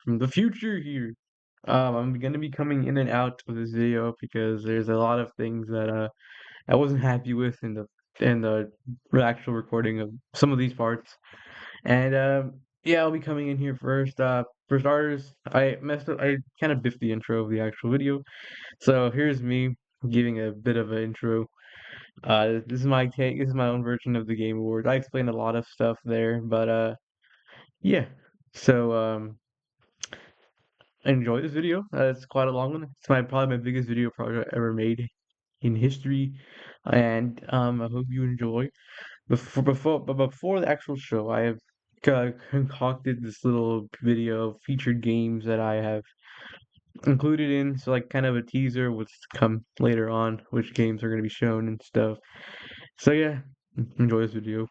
from the future here. I'm gonna be coming in and out of this video because there's a lot of things that I wasn't happy with in the actual recording of some of these parts. And yeah, I'll be coming in here first. For starters, I messed up. I kind of biffed the intro of the actual video, so here's me giving a bit of an intro. This is my take. This is my own version of the Game Awards. I explained a lot of stuff there, but yeah. So enjoy this video. It's quite a long one. It's probably my biggest video project ever made in history, and I hope you enjoy. Before the actual show, I have concocted this little video of featured games that I have included in, so like kind of a teaser what's to come later on, which games are going to be shown and stuff. So yeah, enjoy this video.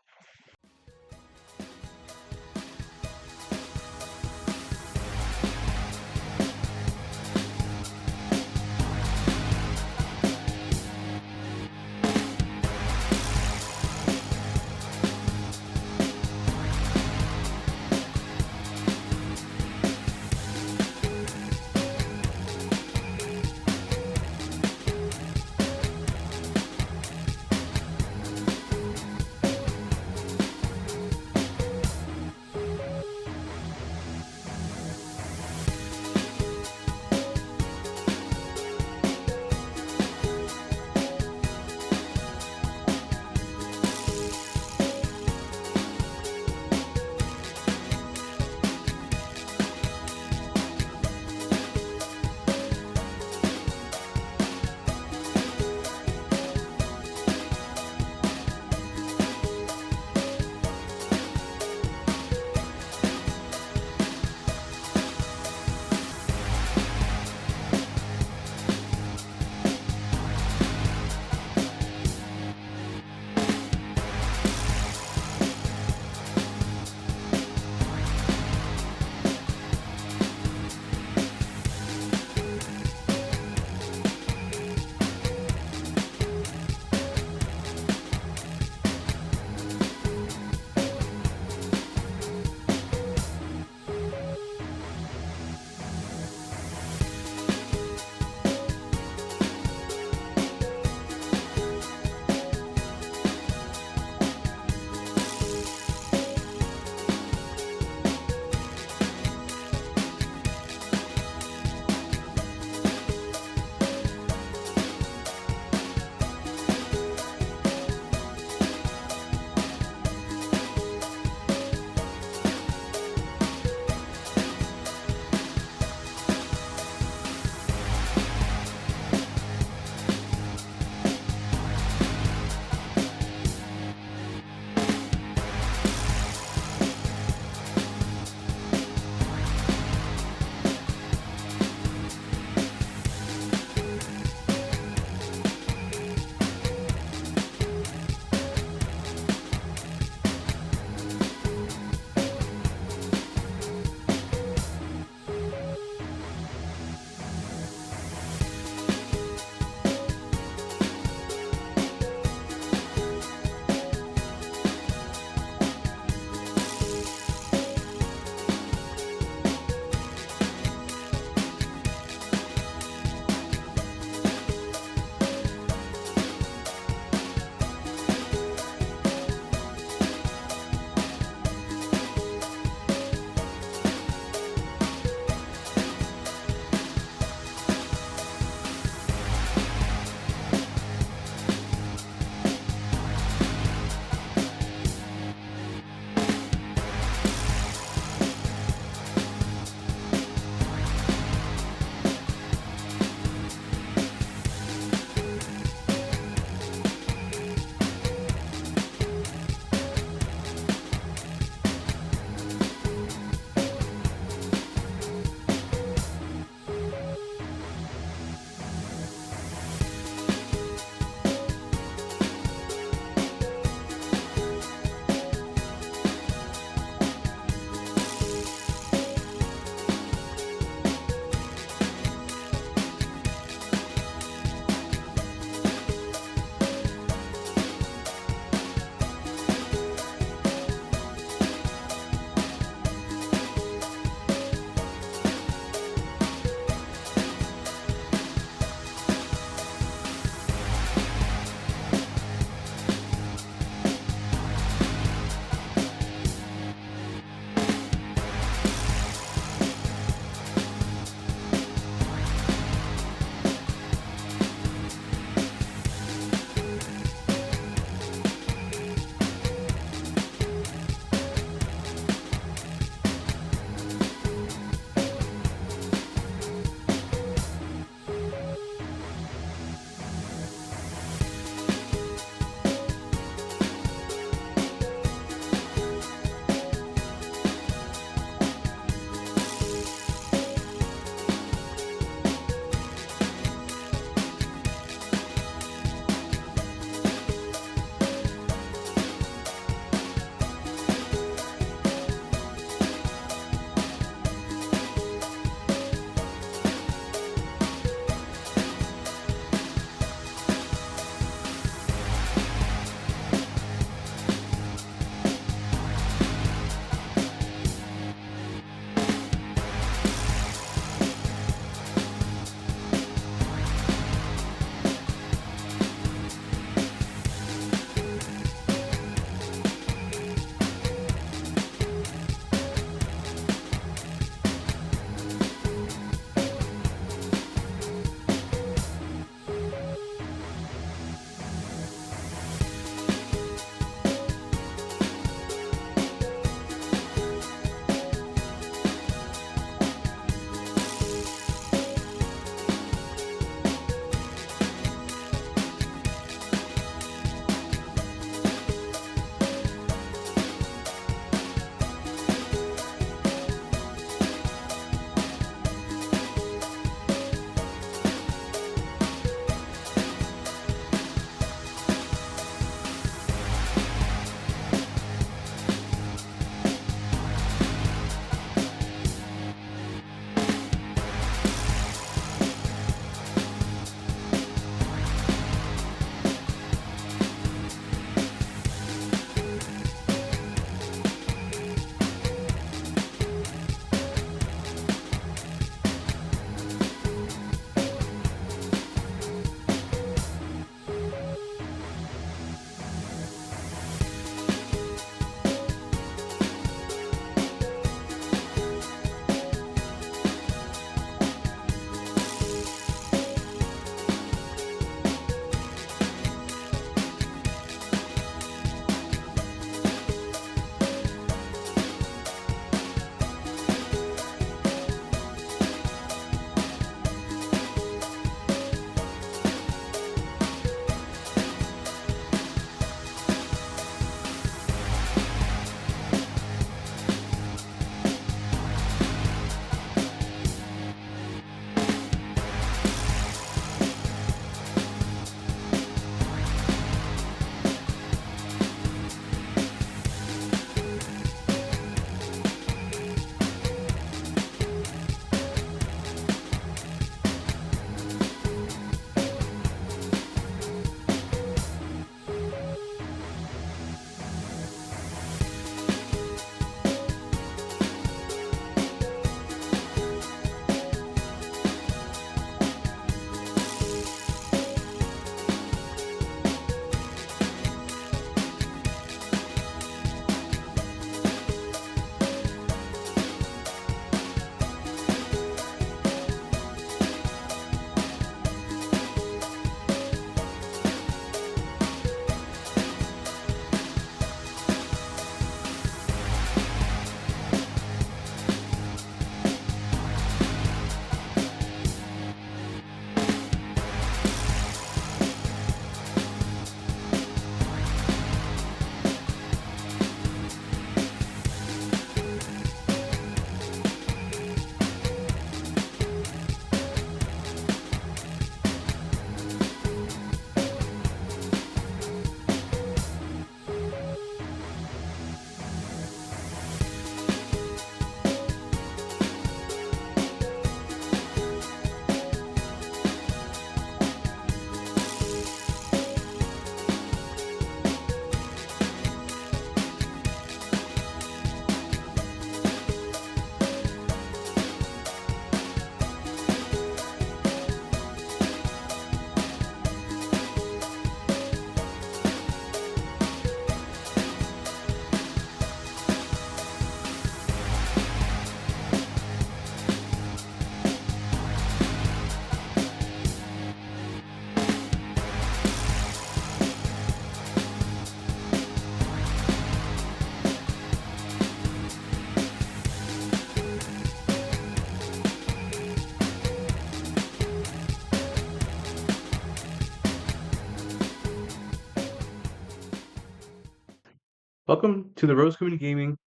Welcome to the Rose Community Gaming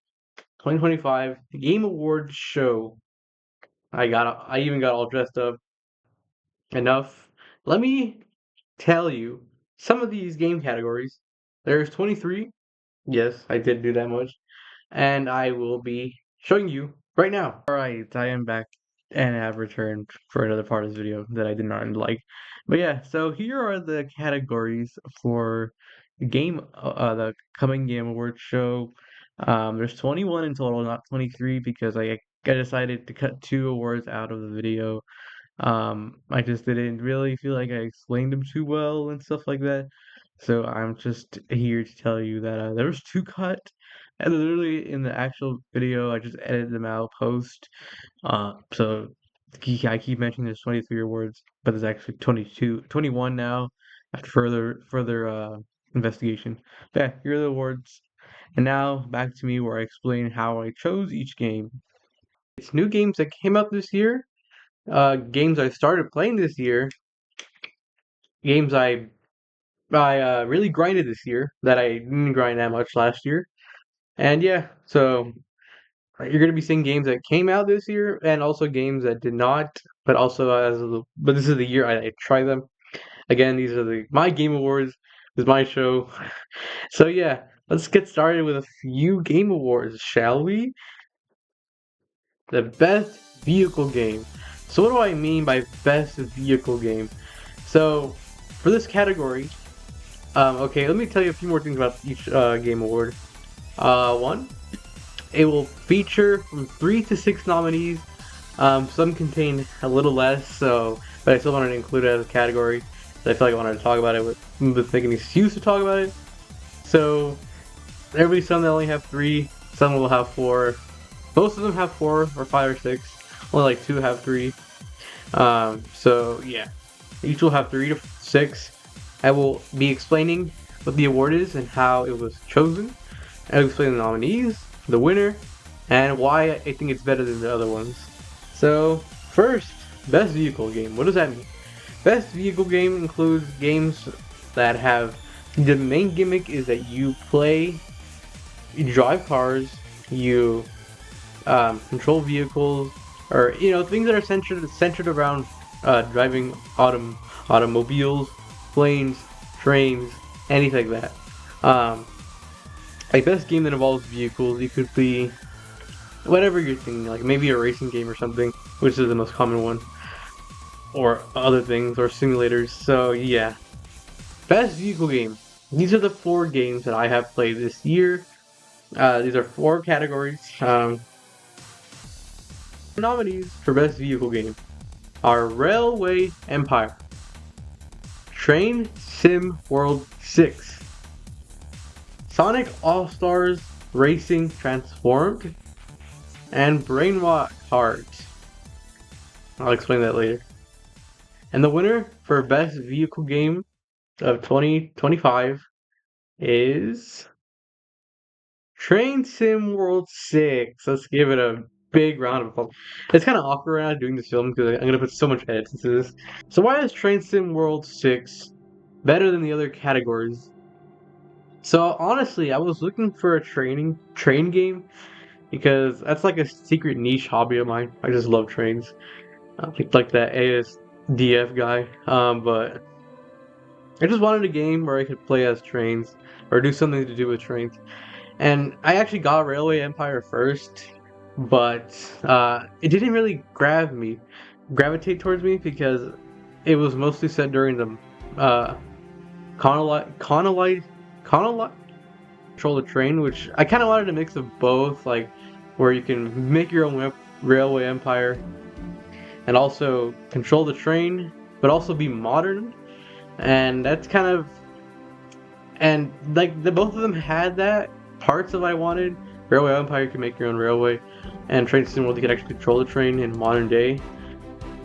2025 Game Awards show. I even got all dressed up enough. Let me tell you some of these game categories. There's 23. Yes, I did do that much. And I will be showing you right now. Alright, I am back and have returned for another part of this video that I did not like. But yeah, so here are the categories for the coming Game Awards show. There's 21 in total, not 23, because I decided to cut 2 awards out of the video. I just didn't really feel like I explained them too well and stuff like that. So I'm just here to tell you that there was 2 cut, and literally in the actual video, I just edited them out post. So I keep mentioning there's 23 awards, but there's actually 21 now after further investigation. But yeah, here are the awards. And now back to me where I explain how I chose each game. It's new games that came out this year, games I started playing this year, games I really grinded this year that I didn't grind that much last year. And yeah, so you're gonna be seeing games that came out this year and also games that did not, but also but this is the year I try them. Again, these are my Game Awards. This is my show. So yeah, let's get started with a few Game Awards, shall we? The best vehicle game. So what do I mean by best vehicle game? So for this category, okay, let me tell you a few more things about each Game Award. One, it will feature from 3 to 6 nominees. Some contain a little less, but I still wanted to include it as a category. I feel like I wanted to talk about it with making an excuse to talk about it. So there'll be some that only have 3, some will have 4. Most of them have 4 or 5 or 6. Only like 2 have 3. So yeah, each will have 3 to 6. I will be explaining what the award is and how it was chosen. I'll explain the nominees, the winner, and why I think it's better than the other ones. So first, best vehicle game. What does that mean? Best vehicle game includes games that have the main gimmick is that you drive cars, you control vehicles, or things that are centered around driving automobiles, planes, trains, anything like that. Like best game that involves vehicles, it could be whatever you're thinking, like maybe a racing game or something, which is the most common one, or other things, or simulators. So yeah, best vehicle game. These are the 4 games that I have played this year. These are 4 categories. Nominees for best vehicle game are Railway Empire, Train Sim World 6, Sonic All-Stars Racing Transformed, and Brainwalk Heart. I'll explain that later. And the winner for best vehicle game of 2025 is Train Sim World 6. Let's give it a big round of applause. It's kind of awkward right now doing this film because I'm going to put so much edits into this. So why is Train Sim World 6 better than the other categories? So honestly, I was looking for a train game because that's like a secret niche hobby of mine. I just love trains. Like that ASDF guy. But I just wanted a game where I could play as trains or do something to do with trains. And I actually got Railway Empire first, but it didn't really gravitate towards me because it was mostly set during the control the train, which I kind of wanted a mix of both, like where you can make your own Railway Empire and also control the train, but also be modern. And that's kind of, and like both of them had that parts of what I wanted. Railway Empire, you can make your own railway, and Train Sim World, you could actually control the train in modern day.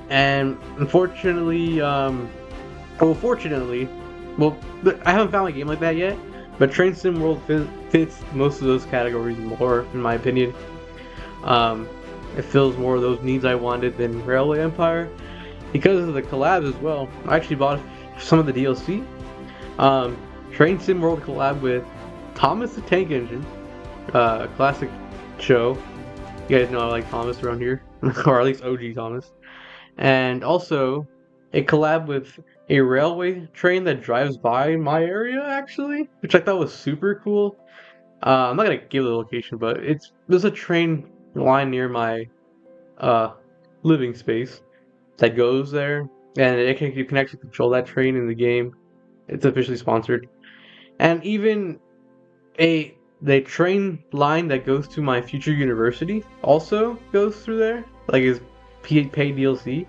And unfortunately, fortunately, well, I haven't found a game like that yet, but Train Sim World fits most of those categories more, in my opinion. It fills more of those needs I wanted than Railway Empire. Because of the collabs as well, I actually bought some of the DLC. Train Sim World collab with Thomas the Tank Engine, classic show. You guys know I like Thomas around here, or at least OG Thomas. And also a collab with a railway train that drives by my area, actually, which I thought was super cool. I'm not gonna give the location, but there's a train line near my uh, living space that goes there, and you can actually control that train in the game. It's officially sponsored, and even a the train line that goes to my future university also goes through there, like is paid DLC,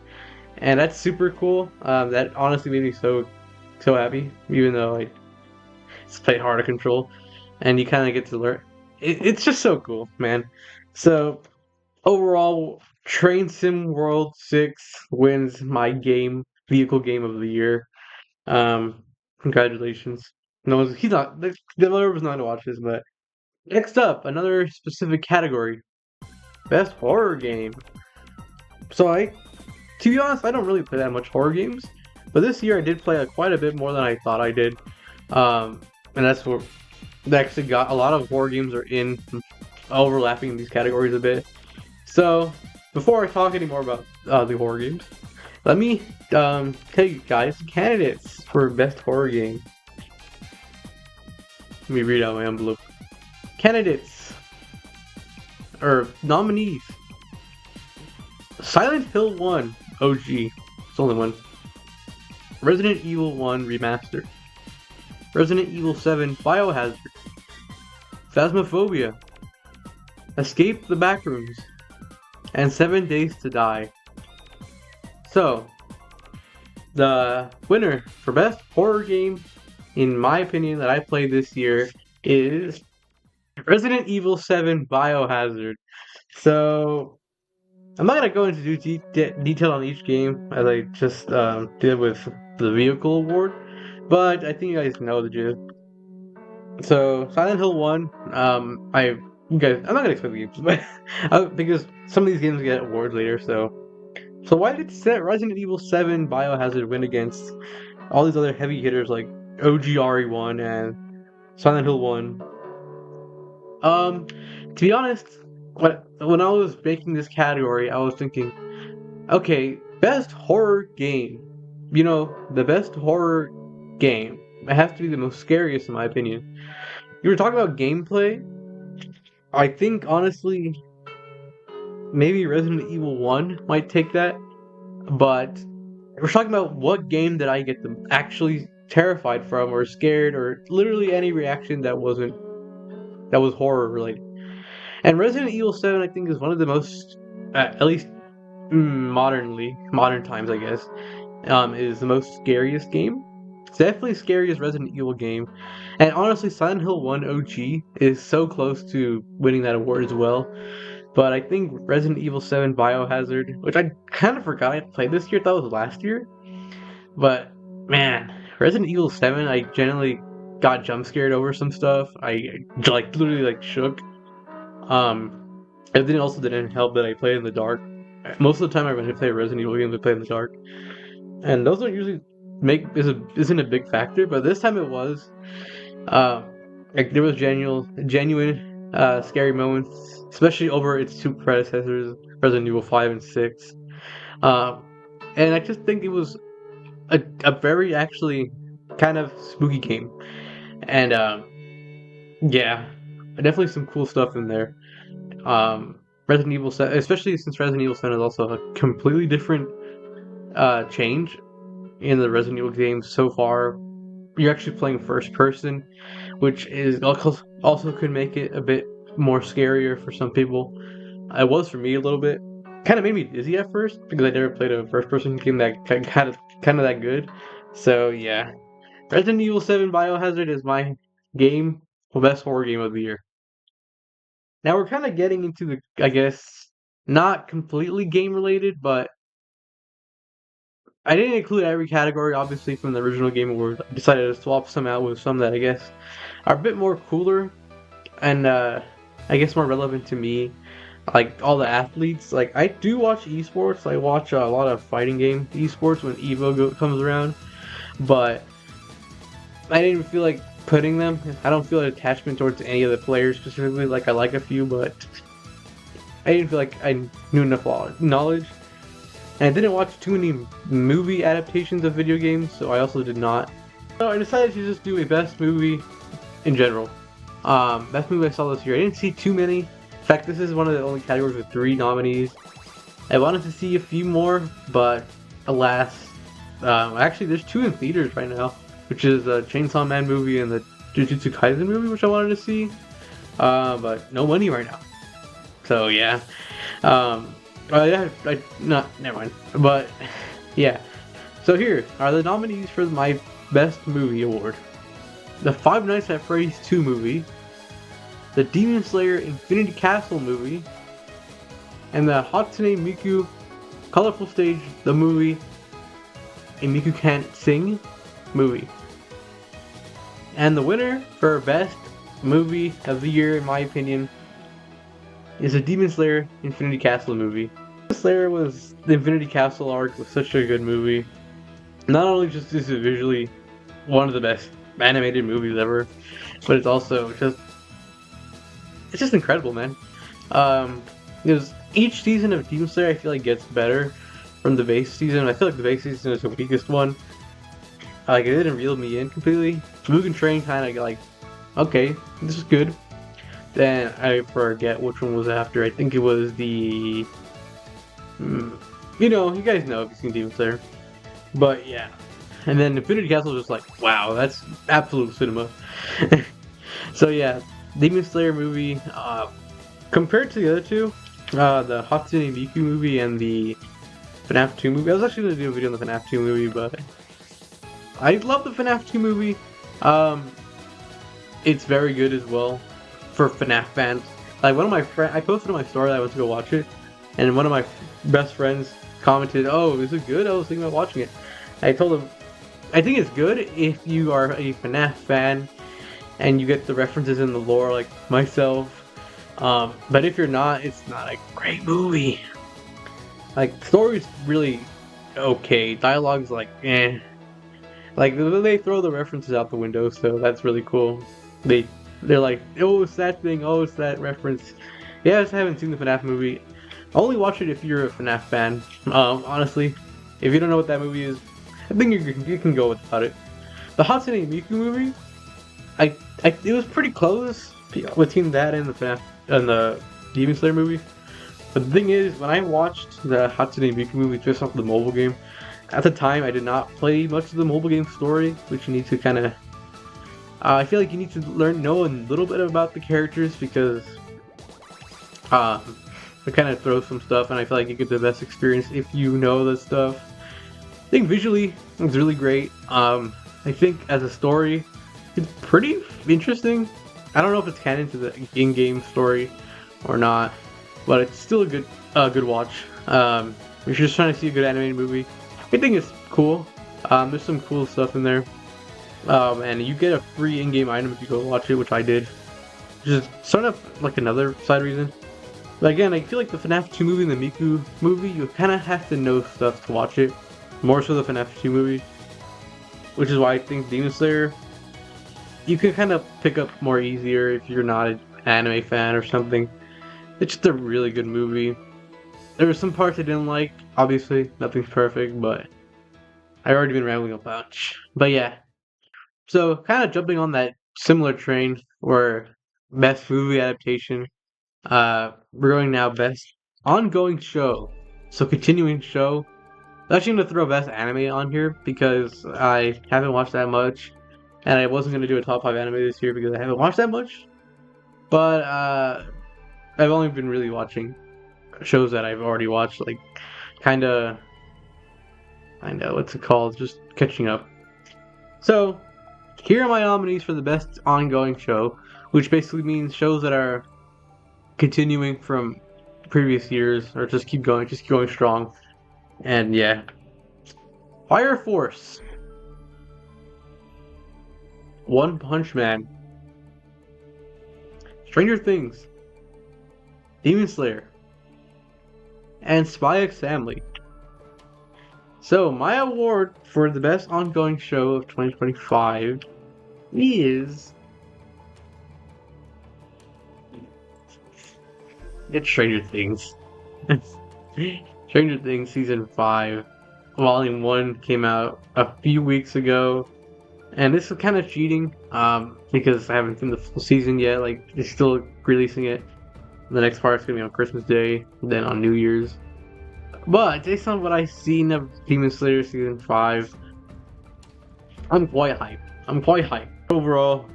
and that's super cool. That honestly made me so happy, even though like it's played hard to control, and you kind of get to learn. It's just so cool, man. So overall, Train Sim World 6 wins my vehicle game of the year. Congratulations. No one's, he's not, the developer was not going to watch this, but next up, another specific category, best horror game. So to be honest, I don't really play that much horror games, but this year I did play quite a bit more than I thought I did. And that's where they actually got a lot of horror games are in overlapping in these categories a bit. So before I talk any more about the horror games, let me tell you guys the candidates for best horror game. Let me read out my envelope. Candidates or nominees: Silent Hill 1 OG, it's only one. Resident Evil 1 Remastered. Resident Evil 7 Biohazard. Phasmophobia. Escape the Backrooms. And 7 Days to Die. So, the winner for best horror game, in my opinion, that I played this year is Resident Evil 7 Biohazard. So, I'm not going to go into detail on each game as I just did with the vehicle award, but I think you guys know the gist. So, Silent Hill 1, I'm not going to explain the games, but because some of these games get awards later, so why did Resident Evil 7 Biohazard win against all these other heavy hitters like OGRE1 and Silent Hill 1? To be honest, when I was making this category, I was thinking, okay, best horror game. You know, the best horror game. It has to be the most scariest, in my opinion. You were talking about gameplay. I think, honestly, maybe Resident Evil 1 might take that. But we're talking about what game did I get them actually terrified from, or scared, or literally any reaction that was horror related. And Resident Evil 7, I think, is one of the most, at least modern times, I guess, is the most scariest game. It's definitely scariest Resident Evil game. And honestly, Silent Hill 1 OG is so close to winning that award as well. But I think Resident Evil 7 Biohazard, which I kind of forgot I played this year, I thought it was last year. But man, Resident Evil 7, I generally got jump scared over some stuff. I literally shook. Everything also didn't help that I played in the dark. Most of the time, when I play Resident Evil games, I play in the dark, and those don't usually isn't a big factor. But this time it was. There was genuine scary moments, especially over its two predecessors, Resident Evil 5 and 6. And I just think it was a very actually kind of spooky game, and yeah, definitely some cool stuff in there. Resident Evil 7, especially since Resident Evil 7 is also a completely different change in the Resident Evil games so far. You're actually playing first person, which is also could make it a bit more scarier for some people. It was for me a little bit. Kind of made me dizzy at first because I never played a first person game that kind of that good. So yeah, Resident Evil 7 Biohazard is my best horror game of the year. Now we're kind of getting into the, I guess, not completely game related, but I didn't include every category, obviously, from the original Game Awards. I decided to swap some out with some that I guess are a bit more cooler and I guess more relevant to me. Like all the athletes. Like I do watch esports. I watch a lot of fighting game esports when Evo comes around, but I didn't feel like putting them. I don't feel an attachment towards any of the players specifically. Like I like a few, but I didn't feel like I knew enough knowledge. And I didn't watch too many movie adaptations of video games, so I also did not. So I decided to just do a best movie in general. Best movie I saw this year. I didn't see too many. In fact, this is one of the only categories with 3 nominees. I wanted to see a few more, but alas, actually there's 2 in theaters right now, which is the Chainsaw Man movie and the Jujutsu Kaisen movie, which I wanted to see, but no money right now. So yeah, never mind. But yeah, so here are the nominees for my best movie award: the Five Nights at Freddy's 2 movie, the Demon Slayer Infinity Castle movie, and the Hatsune Miku Colorful Stage, the movie, A Miku Can't Sing movie. And the winner for best movie of the year, in my opinion, is the Demon Slayer Infinity Castle movie. Demon Slayer was, the Infinity Castle arc was such a good movie. Not only just is it visually one of the best animated movies ever, but it's also it's just incredible, man. Because each season of Demon Slayer, I feel like gets better from the base season. I feel like the base season is the weakest one. Like, it didn't reel me in completely. Mugen Train kind of like, okay, this is good. Then I forget which one was after. I think it was the, you know, you guys know if you've seen Demon Slayer. But yeah, and then Infinity Castle was just like, wow, that's absolute cinema. So yeah, Demon Slayer movie, compared to the other two, the Hatsune Miku movie and the FNAF 2 movie. I was actually going to do a video on the FNAF 2 movie, but I love the FNAF 2 movie. It's very good as well for FNAF fans. Like, one of my friends, I posted on my story that I went to go watch it, and one of my best friends commented, "Oh, is it good? I was thinking about watching it." I told him, I think it's good if you are a FNAF fan and you get the references in the lore, like myself. But if you're not, it's not a great movie. Like, the story's really okay. Dialogue's like, eh. Like, they throw the references out the window, so that's really cool. They're like, oh, it's that thing, oh, it's that reference. Yeah, I just haven't seen the FNAF movie. Only watch it if you're a FNAF fan. Honestly, if you don't know what that movie is, I think you can go without it. The Hatsune Miku movie, it was pretty close between that and the FNAF and the Demon Slayer movie. But the thing is, when I watched the Hatsune Miku movie just off the mobile game, at the time I did not play much of the mobile game story, which you need to kind of. I feel like you need to know a little bit about the characters because it kind of throws some stuff, and I feel like you get the best experience if you know the stuff. I think visually it's really great. I think as a story, it's pretty interesting. I don't know if it's canon to the in-game story or not, but it's still a good watch. If you're just trying to see a good animated movie, I think it's cool. There's some cool stuff in there. And you get a free in-game item if you go watch it, which I did. Just sort of like another side reason. But again, I feel like the FNAF 2 movie and the Miku movie, you kind of have to know stuff to watch it. More so the FNAF 2 movie. Which is why I think Demon Slayer, you can kind of pick up more easier if you're not an anime fan or something. It's just a really good movie. There were some parts I didn't like. Obviously, nothing's perfect, but I've already been rambling a bunch. But yeah. So, kind of jumping on that similar train, where best movie adaptation, we're going now best ongoing show. So, continuing show. I'm actually going to throw best anime on here because I haven't watched that much, and I wasn't going to do a top 5 anime this year because I haven't watched that much. But I've only been really watching shows that I've already watched, like kinda what's it called? Just catching up. So, here are my nominees for the best ongoing show, which basically means shows that are continuing from previous years or just keep going strong. And yeah. Fire Force, One Punch Man, Stranger Things, Demon Slayer, and Spy X Family. So, my award for the best ongoing show of 2025 is it's Stranger Things. Stranger Things season 5, volume 1 came out a few weeks ago, and this is kind of cheating, because I haven't seen the full season yet. Like, they're still releasing it. The next part's gonna be on Christmas Day, then on New Year's. But based on what I've seen of Demon Slayer season 5, I'm quite hyped. I'm quite hyped. Overall,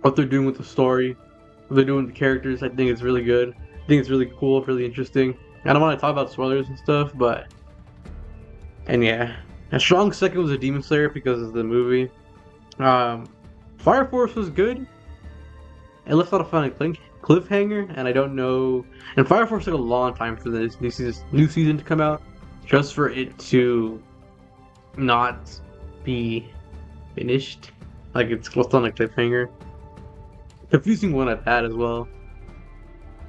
what they're doing with the story, what they're doing with the characters, I think it's really good. I think it's really cool, really interesting. I don't want to talk about spoilers and stuff, but yeah, a strong second was a Demon Slayer because of the movie. Fire Force was good. It left out a funny cliffhanger, and I don't know. And Fire Force took a long time for this new season to come out, just for it to not be finished. Like, it's left on a cliffhanger. Confusing one at that as well.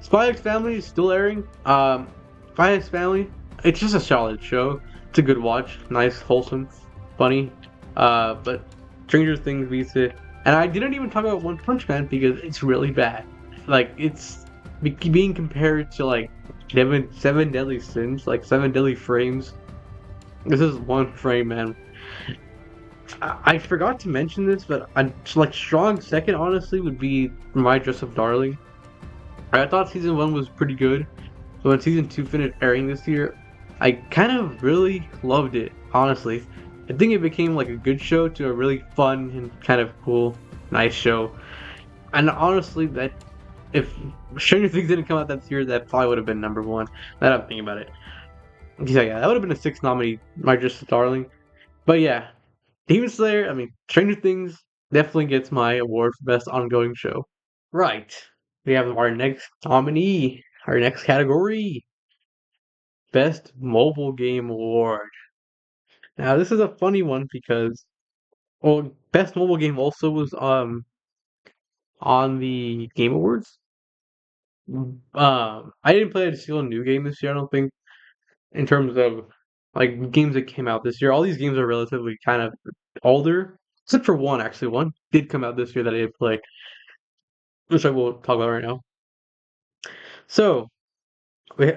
Spy X Family is still airing. Spy X Family, it's just a solid show. It's a good watch. Nice, wholesome, funny. But Stranger Things beats it. And I didn't even talk about One Punch Man because it's really bad. Like, it's being compared to like seven deadly sins, like 7 deadly frames. This is one frame, man. I forgot to mention this, but like strong second, honestly, would be My Dress Up Darling. I thought season 1 was pretty good, but when season 2 finished airing this year, I kind of really loved it, honestly. I think it became like a good show to a really fun and kind of cool, nice show. And honestly, that if Stranger Things didn't come out that year, that probably would have been number 1. Now that I'm thinking about it. So yeah, that would have been a 6 nominee, My Dress Up Darling. But yeah, Demon Slayer, Stranger Things definitely gets my award for Best Ongoing Show. Right. We have our next nominee, our next category, Best Mobile Game Award. Now, this is a funny one because, well, Best Mobile Game also was on the Game Awards. I didn't play a single new game this year, I don't think, in terms of like games that came out this year. All these games are relatively kind of older, except for one actually. One did come out this year that I did play, which I will talk about right now. So,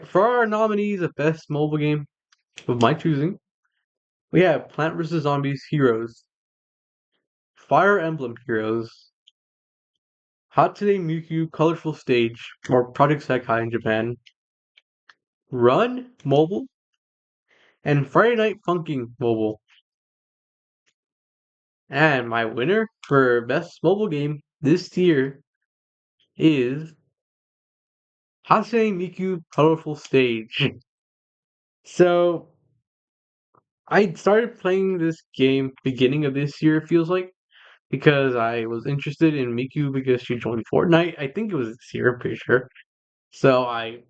for our nominees of Best Mobile Game of my choosing, we have Plant vs. Zombies Heroes, Fire Emblem Heroes, Hatsune Miku Colorful Stage, or Project Sekai in Japan, Run Mobile, and Friday Night Funkin' Mobile. And my winner for Best Mobile Game this year is Hatsune Miku Colorful Stage. So, I started playing this game beginning of this year, it feels like, because I was interested in Miku because she joined Fortnite. I think it was this year, I'm pretty sure. So I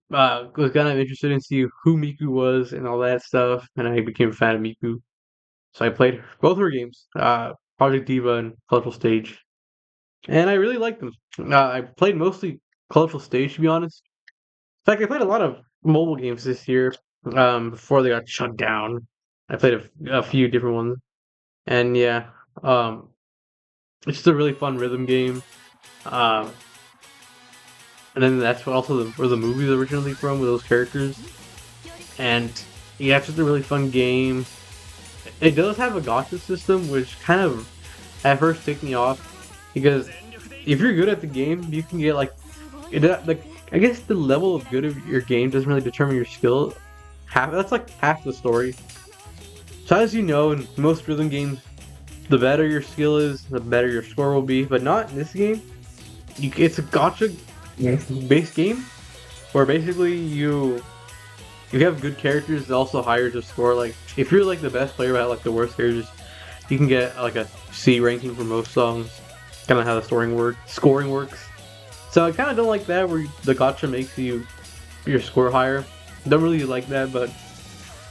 was kind of interested in see who Miku was and all that stuff, and I became a fan of Miku. So I played both her games, Project Diva and Colorful Stage, and I really liked them. I played mostly Colorful Stage, to be honest. In fact, I played a lot of mobile games this year, before they got shut down. I played a few different ones, and yeah, um, it's just a really fun rhythm game. Um, and then that's also where the movie's originally from, with those characters. And yeah, it's just a really fun game. It does have a gacha system, which kind of at first ticked me off, because if you're good at the game, you can get like I guess the level of good of your game doesn't really determine your skill. That's like half the story. So as you know, in most rhythm games, the better your skill is, the better your score will be. But not in this game. It's a gacha based game where basically you have good characters, it also hires your score. Like, if you're like the best player but like the worst characters, you can get like a C ranking for most songs. Kind of how the scoring works. So I kind of don't like that where the gacha makes your score higher. Don't really like that, but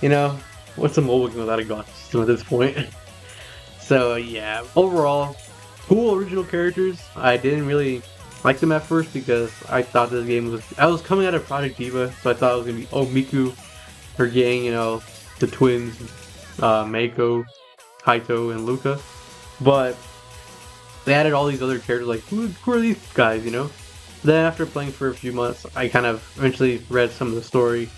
you know, what's a mobile game without a gacha system at this point? So yeah, overall, cool original characters. I didn't really like them at first because I thought this game I was coming out of Project Diva, so I thought it was gonna be Miku, her gang, the twins, Meiko, Kaito, and Luca. But they added all these other characters. Like, who are these guys? You know. Then after playing for a few months, I kind of eventually read some of the story.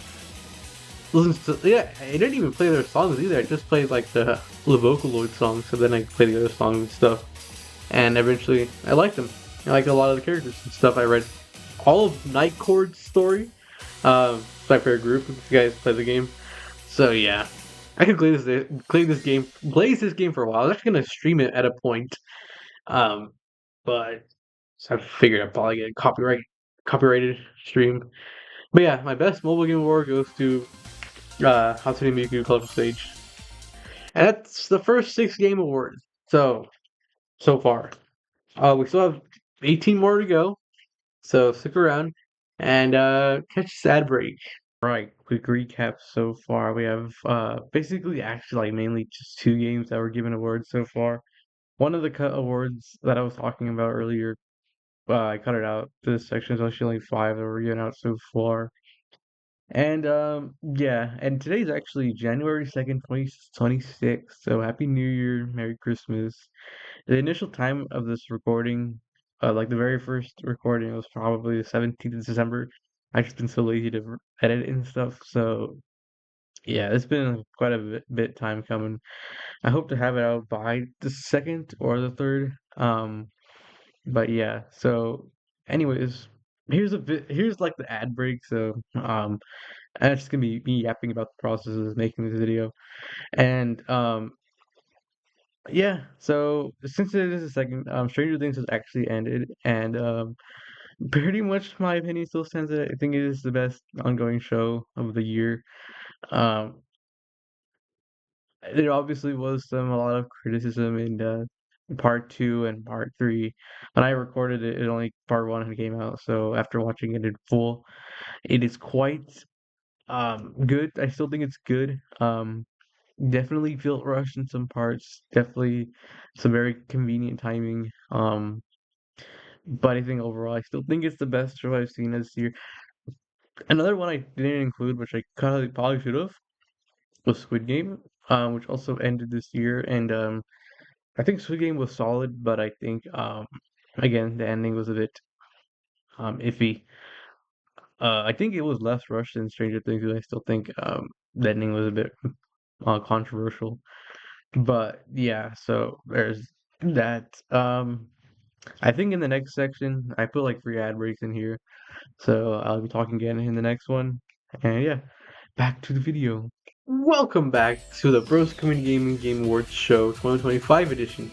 Listened to, yeah, I didn't even play their songs either. I just played like the Vocaloid songs, so then I played the other songs and stuff. And eventually, I liked them. I liked a lot of the characters and stuff. I read all of Night Court's story. It's my favorite group. If you guys play the game, so yeah, I could play this game for a while. I was actually gonna stream it at a point, um, but so I figured I'd probably get a copyrighted stream. But yeah, my best mobile game award goes to Hatsune Miku Collector Stage, and that's the first 6 game awards. So far, we still have 18 more to go. So stick around and catch this ad break. Right, quick recap so far. We have basically actually like mainly just 2 games that were given awards so far. One of the cut awards that I was talking about earlier, I cut it out. This section is actually only 5 that were given out so far. And yeah, and today's actually January 2nd, 2026. So happy New Year, Merry Christmas. The initial time of this recording, like the very first recording, was probably the 17th of December. I've just been so lazy to edit and stuff. So yeah, it's been quite a bit time coming. I hope to have it out by the second or the third. But yeah, so anyways, here's like the ad break. So and it's just gonna be me yapping about the process of making this video. And yeah, so since it is the second, Stranger Things has actually ended, and pretty much my opinion still stands that I think it is the best ongoing show of the year. Um, there obviously was a lot of criticism in part two and part three. When I recorded it, only part one had came out, so after watching it in full, it is quite good. I still think it's good. Definitely feel rushed in some parts. Definitely some very convenient timing. But I think overall, I still think it's the best show I've seen this year. Another one I didn't include, which I kind of probably should have, was Squid Game, which also ended this year. And I think Squid Game was solid, but I think again the ending was a bit iffy. I think it was less rushed than Stranger Things, but I still think the ending was a bit controversial. But yeah, so there's that. I think in the next section, I put like 3 ad breaks in here, so I'll be talking again in the next one. And yeah, back to the video. Welcome back to the Bros Community Gaming Game Awards Show 2025 edition.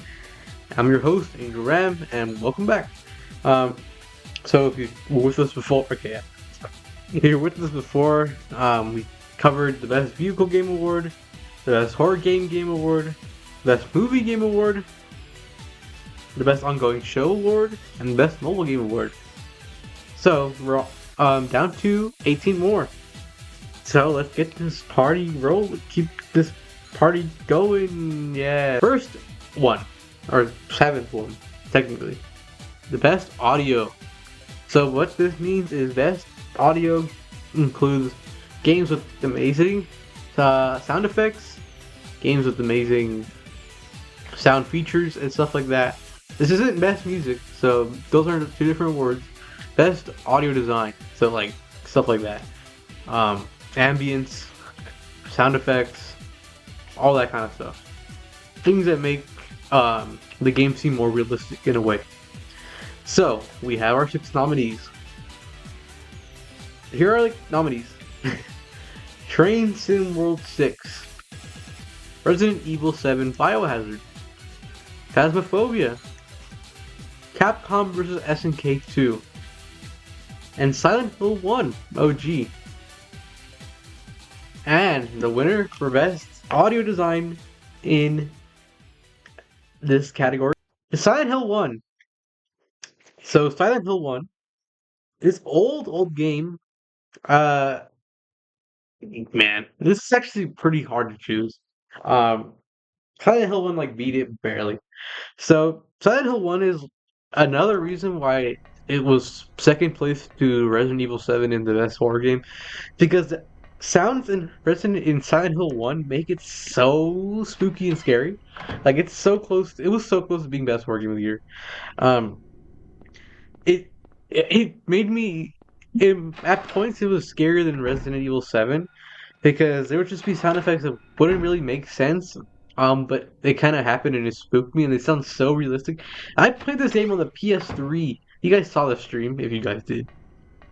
I'm your host, Angel Ram, and welcome back. Um, so if you were with us before, okay, yeah. If you're with us before, we covered the Best Vehicle Game Award, the Best Horror Game Award, the Best Movie Game Award, the Best Ongoing Show Award, and the Best Mobile Game Award. So we're down to 18 more. So let's get this party roll. Keep this party going. Yeah. First one, or 7th one, technically, the Best Audio. So what this means is Best Audio includes games with amazing sound effects, games with amazing sound features, and stuff like that. This isn't best music, so those are 2 different words. Best audio design, so like stuff like that. Ambience, sound effects, all that kind of stuff. Things that make the game seem more realistic in a way. So we have our 6 nominees. Here are the nominees: Train Sim World 6, Resident Evil 7 Biohazard, Phasmophobia, Capcom vs. SNK 2, and Silent Hill 1 OG. And the winner for Best Audio Design in this category is Silent Hill 1. So Silent Hill 1, this old game, uh, man, this is actually pretty hard to choose. Um, Silent Hill 1 like beat it barely. So Silent Hill 1 is another reason why it was second place to Resident Evil 7 in the best horror game, because sounds in Silent Hill 1 make it so spooky and scary. Like it's so close. It was so close to being best horror game of the year. Um, it made me. At points, it was scarier than Resident Evil 7 because there would just be sound effects that wouldn't really make sense. But they kind of happened and it spooked me, and they sound so realistic. I played this game on the PS3. You guys saw the stream, if you guys did.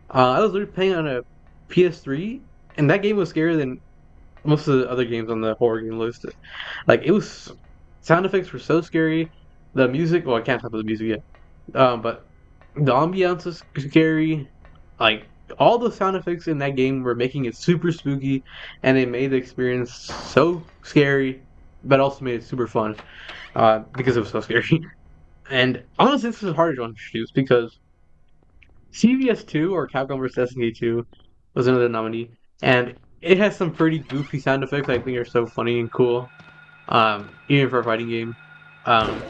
I was literally playing on a PS3, and that game was scarier than most of the other games on the horror game list. Like it was, sound effects were so scary. The music, well, I can't talk about the music yet. But the ambiance was scary. Like all the sound effects in that game were making it super spooky, and it made the experience so scary, but also made it super fun. Because it was so scary. And honestly, this is harder to choose because CVS 2 or Capcom vs SNK 2 was another nominee, and it has some pretty goofy sound effects I think are so funny and cool. Even for a fighting game. Um,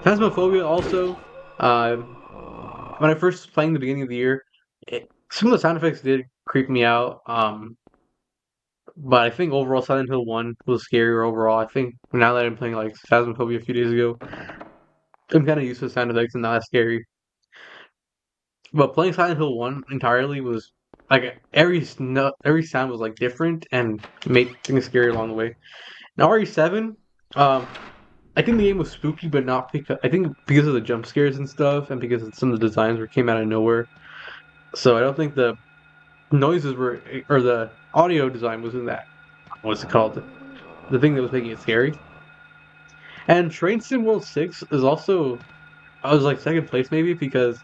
Phasmophobia also. When I first was playing the beginning of the year, some of the sound effects did creep me out. But I think overall Silent Hill 1 was scarier overall. I think now that I'm playing like Phasmophobia a few days ago, I'm kind of used to the sound effects and not as scary. But playing Silent Hill 1 entirely was like every sound was like different and made things scary along the way. Now RE7, um, I think the game was spooky, but not because I think because of the jump scares and stuff, and because of some of the designs were came out of nowhere. So I don't think the noises were or the audio design wasn't that what's it called the thing that was making it scary. And Train Sim World 6 is also I was like second place maybe because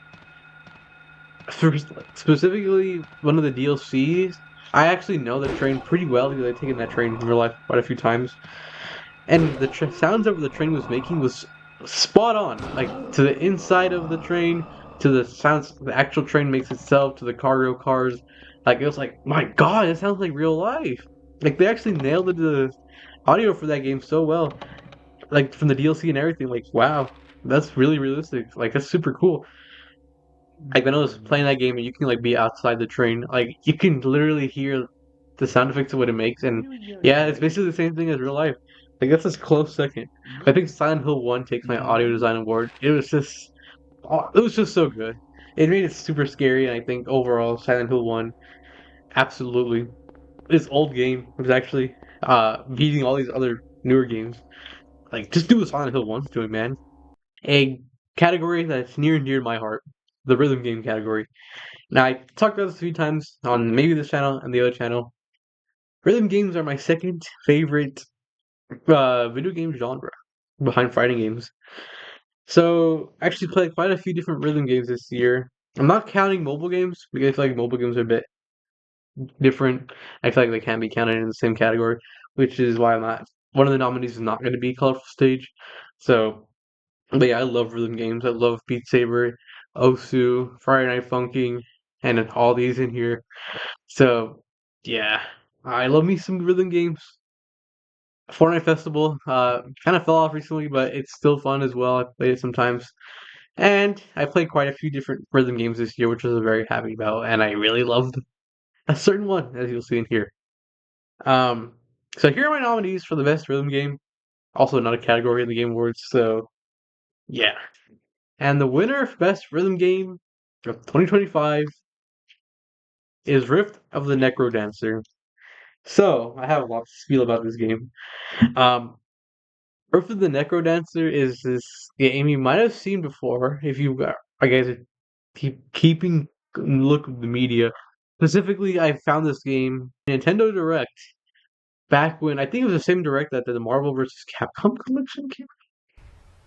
for specifically one of the DLCs, I actually know the train pretty well because I've taken that train in real life quite a few times. And the sounds that the train was making was spot on, like to the inside of the train, to the sounds the actual train makes itself, to the cargo cars. Like it was like, my God, it sounds like real life. Like they actually nailed the audio for that game so well, like from the DLC and everything. Like wow, that's really realistic. Like that's super cool. Like when I was playing that game and you can like be outside the train, like you can literally hear the sound effects of what it makes, and yeah, it's basically the same thing as real life. Like that's a close second. I think Silent Hill 1 takes my audio design award. It was just so good. It made it super scary, and I think overall Silent Hill 1 absolutely this old game was actually beating all these other newer games. Like just do what Silent Hill 1's doing, man. A category that's near and dear to my heart, the rhythm game category. Now, I talked about this a few times on maybe this channel and the other channel. Rhythm games are my second favorite video game genre behind fighting games. So, I actually played quite a few different rhythm games this year. I'm not counting mobile games because I feel like mobile games are a bit different. I feel like they can be counted in the same category, which is why I'm not. One of the nominees is not going to be Colorful Stage. So, but yeah, I love rhythm games. I love Beat Saber, Osu, Friday Night Funkin', and all these in here. So, yeah, I love me some rhythm games. Fortnite Festival kind of fell off recently, but it's still fun as well. I play it sometimes. And I played quite a few different rhythm games this year, which I was very happy about, and I really loved a certain one, as you'll see in here. Um, so here are my nominees for the best rhythm game. Also not a category in the Game Awards, so yeah. And the winner of best rhythm game of 2025 is Rift of the Necro Dancer. So I have a lot to feel about this game. Um, Earth of the Necro Dancer is this game you might have seen before if you I guess keeping look of the media. Specifically, I found this game Nintendo Direct back when I think it was the same Direct that the Marvel vs. Capcom collection came.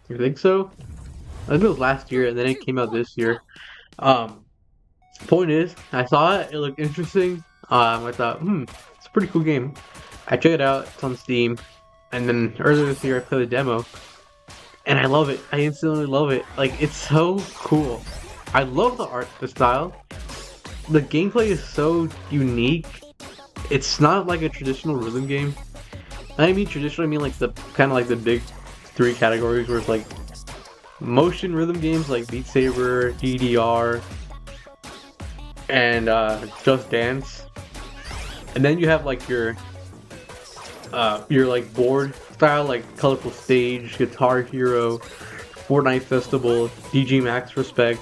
You think so? I think it was last year, and then it came out this year. Um, Point is, I saw it. It looked interesting. I thought, it's a pretty cool game. I checked it out. It's on Steam, and then earlier this year I played the demo, and I love it. I instantly love it. Like it's so cool. I love the art, the style. The gameplay is so unique. It's not like a traditional rhythm game. I mean traditional. I mean like the kind of like the big three categories where it's like motion rhythm games like Beat Saber, DDR, and Just Dance. And then you have like your like board style, like colorful stage, Guitar Hero, Fortnite Festival, DG Max Respect.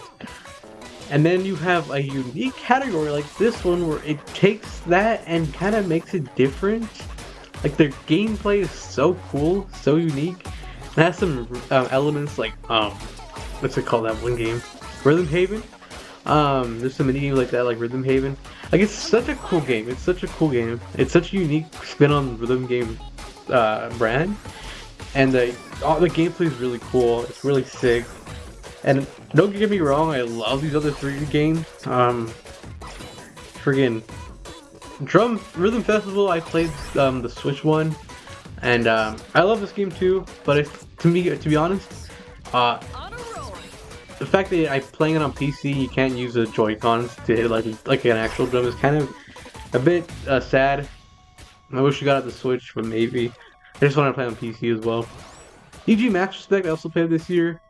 And then you have a unique category like this one where it takes that and kind of makes it different. Like their gameplay is so cool, so unique. It has some elements like what's it called, that one game? Rhythm Haven. There's some mini games like that, like Rhythm Haven. Like it's such a cool game. It's such a cool game. It's such a unique spin on rhythm game brand, and the gameplay is really cool. It's really sick. And don't get me wrong, I love these other three games. Friggin' Drum Rhythm Festival, I played the Switch one, and I love this game too. But to be honest, uh, the fact that I'm playing it on PC, you can't use the Joy-Cons to hit like an actual drum is kind of a bit sad. I wish you got it the Switch, but maybe. I just want to play on PC as well. DG Max Respect I also played this year,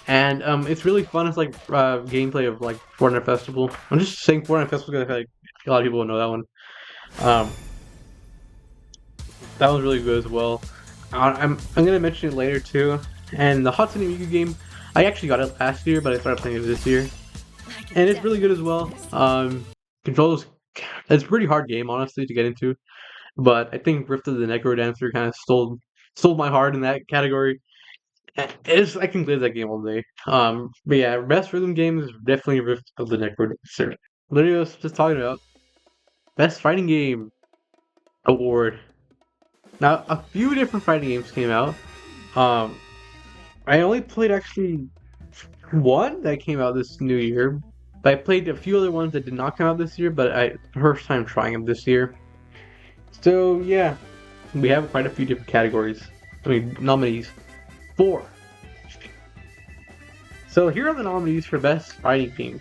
and it's really fun. It's like gameplay of like Fortnite Festival. I'm just saying Fortnite Festival because I feel like a lot of people will know that one. Um, that was really good as well. I'm gonna mention it later too. And the Hatsune Miku game, I actually got it last year, but I started playing it this year, and it's really good as well. Controls, it's a pretty hard game honestly to get into, but I think Rift of the Necro Dancer kind of stole my heart in that category. I can play that game all day. But yeah, best rhythm game is definitely Rift of the Necro Dancer. Literally, I was just talking about best fighting game award. Now, a few different fighting games came out. Um, I only played actually one that came out this new year, but I played a few other ones that did not come out this year. But first time trying them this year. So yeah, we have quite a few different categories. I mean, nominees. 4. So here are the nominees for best fighting game: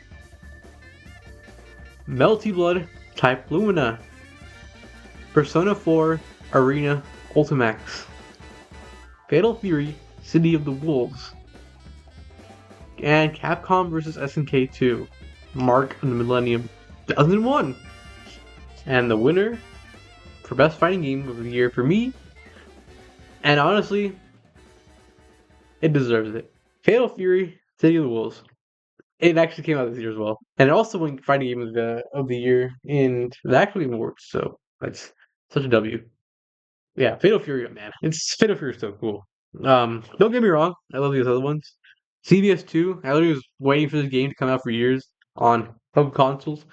Melty Blood Type Lumina, Persona 4 Arena Ultimax, Fatal Fury City of the Wolves, and Capcom vs SNK 2 Mark of the Millennium 2001. And the winner for best fighting game of the year for me, and honestly, it deserves it, Fatal Fury City of the Wolves. It actually came out this year as well, and it also won fighting game of the year in the Actual Game Awards. So that's such a W. Yeah, Fatal Fury, man, Fatal Fury is so cool. Don't get me wrong, I love these other ones. CVS 2, I literally was waiting for this game to come out for years on home consoles,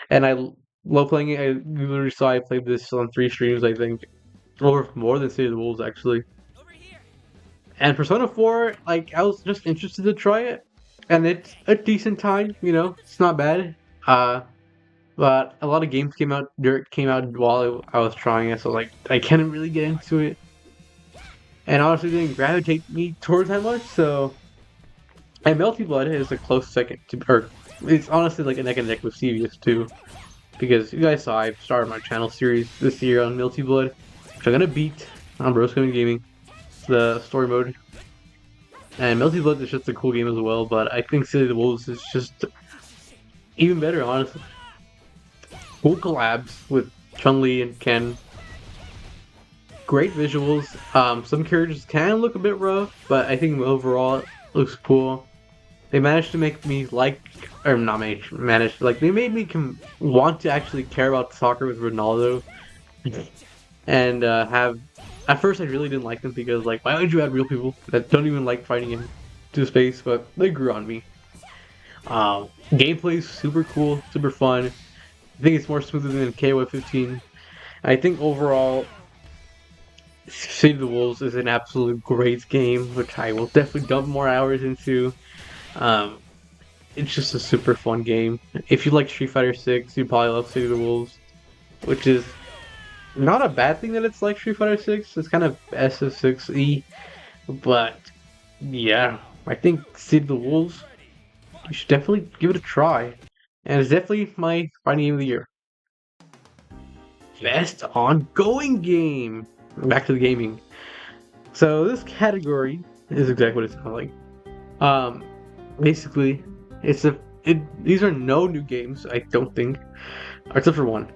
and love playing it. I literally saw I played this on 3 streams, I think, or more than City of the Wolves actually. And Persona 4, like, I was just interested to try it, and it's a decent time, it's not bad. But a lot of games came out while I was trying it, so like I couldn't really get into it, and honestly didn't gravitate me towards that much. So, and Melty Blood is a close second to, or it's honestly like a neck and neck with CVS too, because you guys saw I started my channel series this year on Melty Blood, which I'm gonna beat on Broscoing Gaming, the story mode. And Melty Blood is just a cool game as well, but I think City of the Wolves is just even better, honestly. Cool collabs with Chun-Li and Ken. Great visuals. Some characters can look a bit rough, but I think overall it looks cool. They managed to make me like, or not managed, like they made me want to actually care about soccer with Ronaldo, and have. At first, I really didn't like them because, like, why would you add real people that don't even like fighting into space? But they grew on me. Gameplay is super cool, super fun. I think it's more smoother than KOF 15. I think overall, City of the Wolves is an absolute great game, which I will definitely dump more hours into. It's just a super fun game. If you like Street Fighter 6, you probably love City of the Wolves, which is not a bad thing that it's like Street Fighter 6. It's kind of SF6E, but yeah, I think City of the Wolves, you should definitely give it a try. And it's definitely my fighting game of the year. Best ongoing game. Back to the gaming. So this category is exactly what it sounds like. Basically, these are no new games, I don't think, except for one.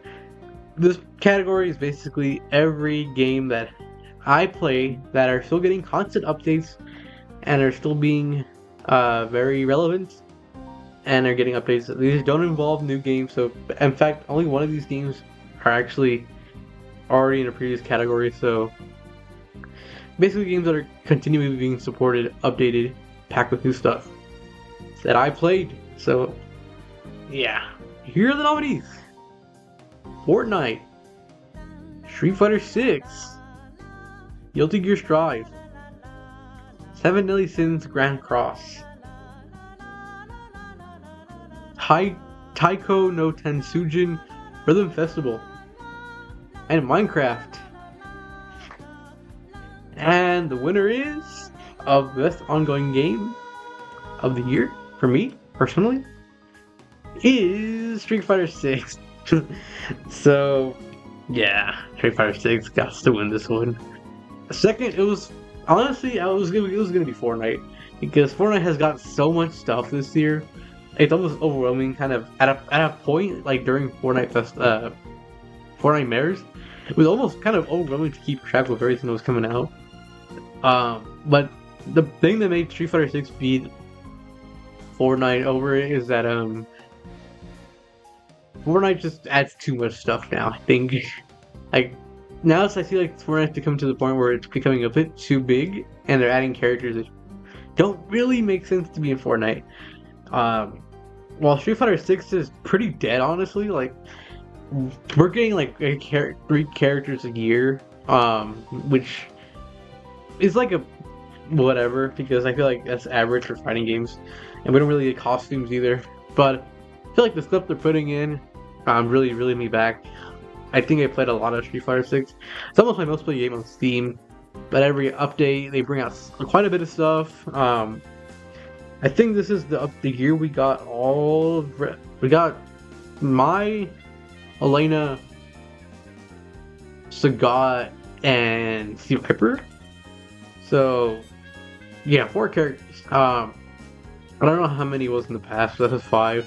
this category is basically every game that I play that are still getting constant updates and are still being very relevant and are getting updates. These don't involve new games, so in fact, only one of these games are actually already in a previous category. So basically, games that are continually being supported, updated, packed with new stuff that I played. So yeah, here are the nominees: Fortnite, Street Fighter 6, Guilty Gear Strive, Seven Deadly Sins Grand Cross, Taiko no Tensujin Rhythm Festival, and Minecraft. And the winner is of best ongoing game of the year for me personally is Street Fighter 6. So yeah, Street Fighter 6 got to win this one. Second, it was honestly it was gonna be Fortnite because Fortnite has got so much stuff this year. It's almost overwhelming, kind of at a point like during Fortnite Mares. It was almost kind of overwhelming to keep track of everything that was coming out. But the thing that made Street Fighter 6 beat Fortnite over it is that Fortnite just adds too much stuff now. I think like now I feel like Fortnite's become to the point where it's becoming a bit too big, and they're adding characters that don't really make sense to be in Fortnite. While Street Fighter 6 is pretty dead, honestly. Like we're getting like 3 characters a year, which is like a whatever because I feel like that's average for fighting games, and we don't really get costumes either. But I feel like the stuff they're putting in really me back. I think I played a lot of Street Fighter 6. It's almost my most played game on Steam. But every update they bring out quite a bit of stuff. I think this is the year we got Mai, Elena, Sagat, and Steve Piper. So yeah, 4 characters. I don't know how many was in the past, but that was 5.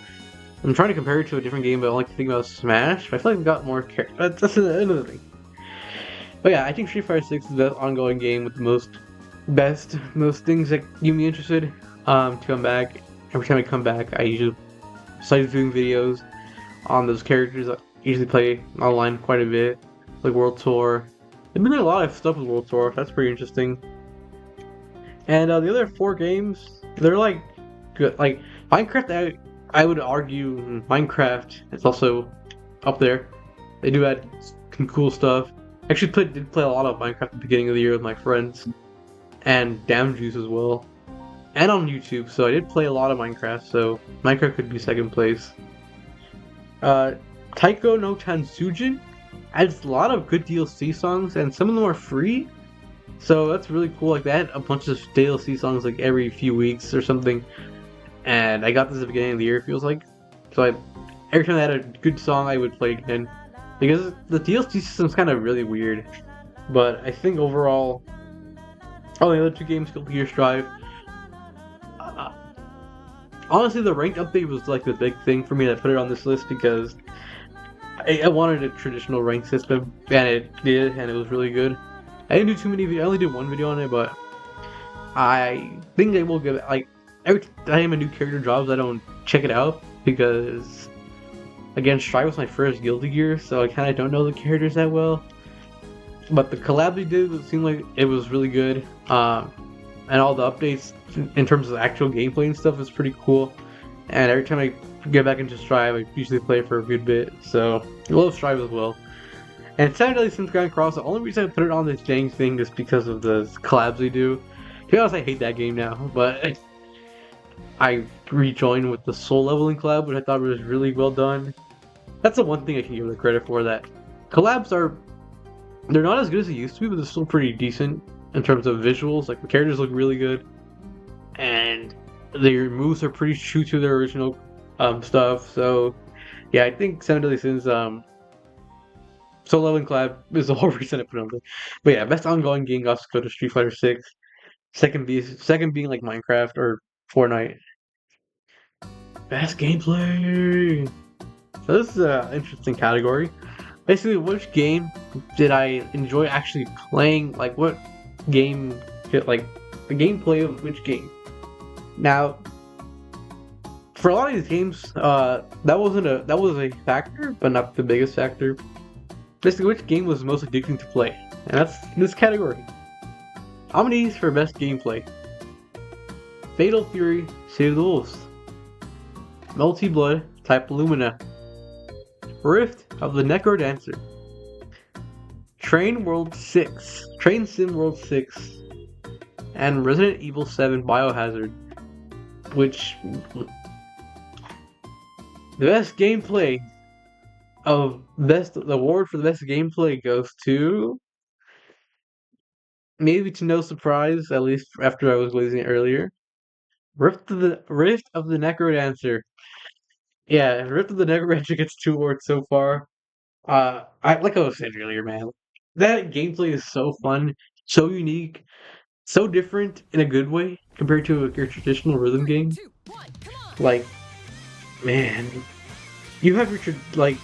I'm trying to compare it to a different game, but I like to think about Smash. But I feel like we got more characters. That's another thing. But yeah, I think Street Fighter 6 is the best ongoing game with the most things that keep me interested to come back. Every time I come back, I usually start doing videos on those characters. I usually play online quite a bit, like World Tour. They've been doing a lot of stuff with World Tour. That's pretty interesting. And the other 4 games, they're like good. Like Minecraft, I would argue Minecraft is also up there. They do add some cool stuff. Actually, did play a lot of Minecraft at the beginning of the year with my friends, and Damn Juice as well, and on YouTube. So I did play a lot of Minecraft. So Minecraft could be second place. Taiko no Tansujin adds a lot of good DLC songs, and some of them are free. So that's really cool. Like they had a bunch of DLC songs like every few weeks or something. And I got this at the beginning of the year, it feels like. So every time I had a good song, I would play again. Because the DLC system's kind of really weird. But I think overall, all the other 2 games, Guilty Gear Strive. Honestly, the ranked update was like the big thing for me that put it on this list because I wanted a traditional rank system, and it did, and it was really good. I didn't do too many videos, I only did 1 video on it, but I think I will give it, like, every time a new character drops, I don't check it out because, again, Strive was my first Guilty Gear, so I kind of don't know the characters that well. But the collab they did seemed like it was really good, and all the updates in terms of the actual gameplay and stuff is pretty cool. And every time I get back into Strive, I usually play for a good bit, so I love Strive as well. And Seven Deadly Sins Grand Cross, the only reason I put it on this dang thing is because of the collabs they do. To be honest, I hate that game now, but I rejoined with the Soul Leveling collab, which I thought was really well done. That's the one thing I can give the credit for, that collabs they're not as good as they used to be, but they're still pretty decent in terms of visuals. Like the characters look really good, and their moves are pretty true to their original stuff. So yeah, I think Seven Deadly Sins Soul Leveling collab is the whole reason I put it on there. But yeah, best ongoing game got to go to Street Fighter 6. Second being like Minecraft or Fortnite. Best gameplay. So this is an interesting category. Basically, which game did I enjoy actually playing? Like, what game, like, the gameplay of which game? Now, for a lot of these games, that was a factor, but not the biggest factor. Basically, which game was most addicting to play? And that's this category. Nominees for best gameplay: Fatal Fury, Save the Wolves, Multi Blood, Type Lumina, Rift of the Necrodancer, Train Sim World 6, and Resident Evil 7 Biohazard, which the best gameplay the award for the best gameplay goes to, maybe to no surprise, at least after I was losing it earlier, Rift of the Necrodancer. Yeah, Rift of the Necrodancer gets 2 awards so far. I like I was saying earlier, man. That gameplay is so fun, so unique, so different in a good way compared to your traditional rhythm game. Like, man, you have like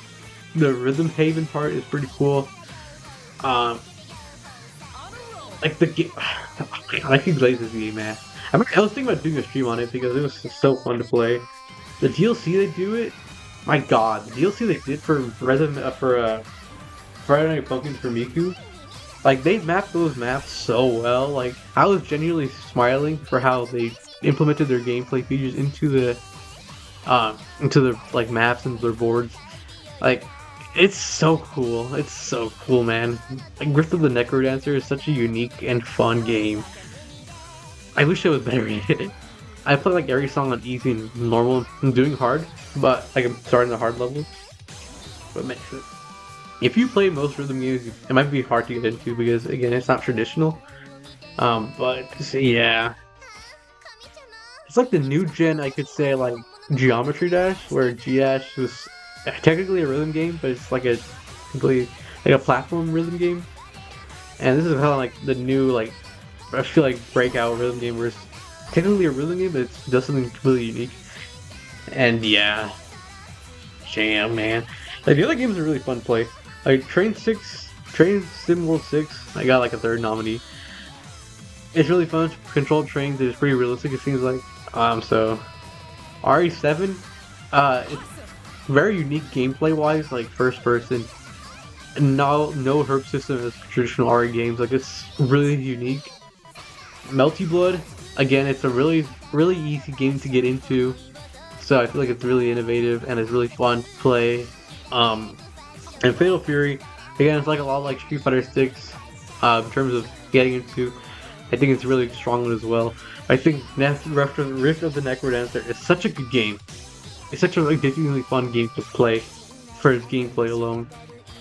the rhythm haven part is pretty cool. Um, like the game, I can glaze this game, man. I was thinking about doing a stream on it because it was just so fun to play. The DLC they do it, my god, the DLC they did for Friday Night Funkin' for Miku, like they mapped those maps so well. Like I was genuinely smiling for how they implemented their gameplay features into the like maps and their boards. Like it's so cool. It's so cool, man. Like Rift of the Necrodancer is such a unique and fun game. I wish I was better at it. I play like every song on easy and normal. I'm doing hard, but like I'm starting the hard level. But man, if you play most rhythm games, it might be hard to get into because again, it's not traditional. But yeah, it's like the new gen. I could say like Geometry Dash, where Dash was technically a rhythm game, but it's like a completely like a platform rhythm game. And this is kind of like the new like I feel like breakout rhythm game where it's technically a rhythm game, but it does something completely unique. And yeah, jam man. Like the other games are really fun to play. Like Train Sim World 6, I got like a third nominee. It's really fun to control trains. It's pretty realistic. It seems like so RE7, it's very unique gameplay wise, like first person. No herb system as traditional RE games. Like it's really unique. Melty Blood, again, it's a really easy game to get into. So I feel like it's really innovative and it's really fun to play. Um, and Fatal Fury, again, it's like a lot like Street Fighter 6 in terms of getting into. I think it's really strong as well. I think Rift of the Necrodancer is such a good game. It's such a ridiculously fun game to play for its gameplay alone,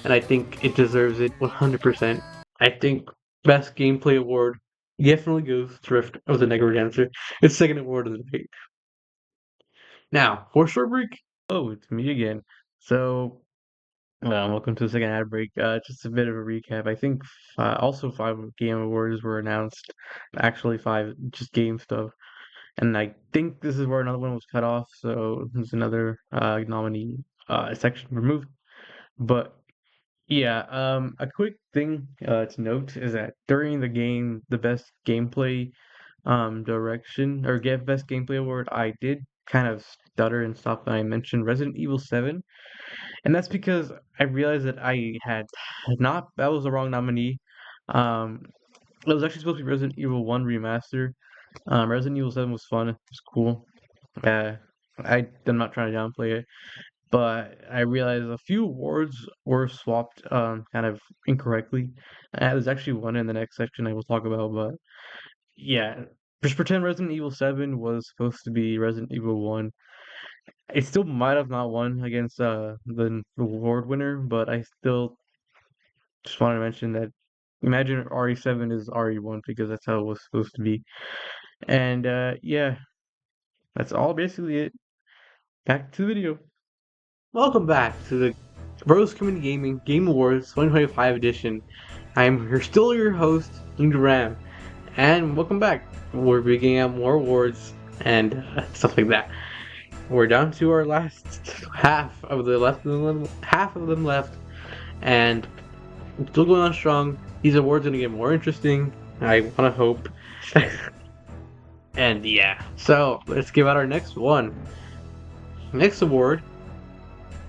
and I think it deserves it 100%. I think best gameplay award definitely goes to Rift of the Necrodancer. It's second award of the night. Now, for short break. Oh, it's me again. So, welcome to the second ad break. Just a bit of a recap. I think also 5 game awards were announced. Actually, 5 just game stuff. And I think this is where another one was cut off. So there's another nominee section removed. But yeah, a quick thing to note is that during the game, the best gameplay direction or get best gameplay award, I did kind of stutter and stop when I mentioned Resident Evil 7. And that's because I realized that I had not, that was the wrong nominee. Um, it was actually supposed to be Resident Evil 1 Remaster. Resident Evil 7 was fun, it was cool. Uh, I'm not trying to downplay it, but I realized a few awards were swapped kind of incorrectly. There's actually one in the next section I will talk about, but yeah, just pretend Resident Evil 7 was supposed to be Resident Evil 1. It still might have not won against the award winner, but I still just want to mention that imagine RE7 is RE1 because that's how it was supposed to be. And yeah, that's all basically it. Back to the video. Welcome back to the Bros Community Gaming Game Awards 2025 edition. Still your host, Linda Ram, and welcome back. We're beginning out more awards and stuff like that. We're down to our last half of them left, and it's still going on strong. These awards are gonna get more interesting. I wanna hope. And yeah, so let's give out our next one. Next award,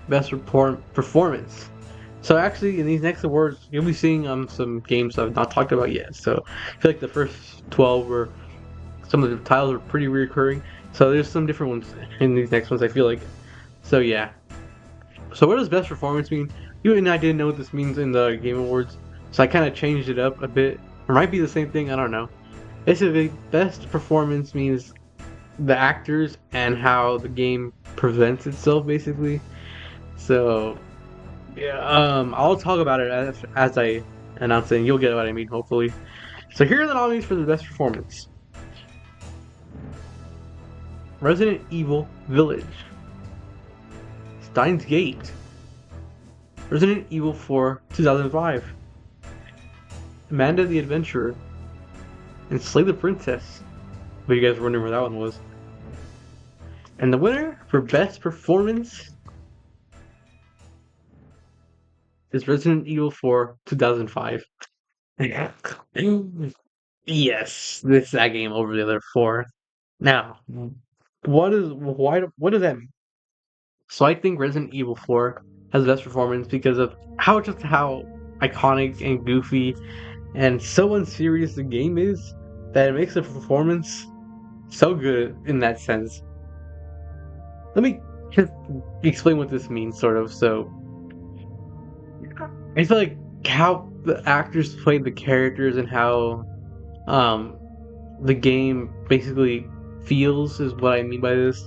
best report performance. So actually, in these next awards, you'll be seeing some games I've not talked about yet. So I feel like the first 12 were some of the titles are pretty recurring. So there's some different ones in these next ones. I feel like. So yeah. So what does best performance mean? You and I didn't know what this means in the Game Awards, so I kind of changed it up a bit. It might be the same thing. I don't know. Basically, best performance means the actors and how the game presents itself, basically. So yeah, I'll talk about it as I announce it, and you'll get what I mean, hopefully. So here are the nominees for the best performance: Resident Evil Village, Steins Gate, Resident Evil 4 2005, Amanda the Adventurer, and Slay the Princess. But you guys were wondering where that one was. And the winner for best performance is Resident Evil 4 2005. Yes, this is that game over the other four. Now, what does that mean? So I think Resident Evil 4 has the best performance because of how iconic and goofy and so unserious the game is that it makes the performance so good in that sense. Let me just explain what this means, sort of. So I feel like how the actors played the characters and how um the game basically feels is what I mean by this.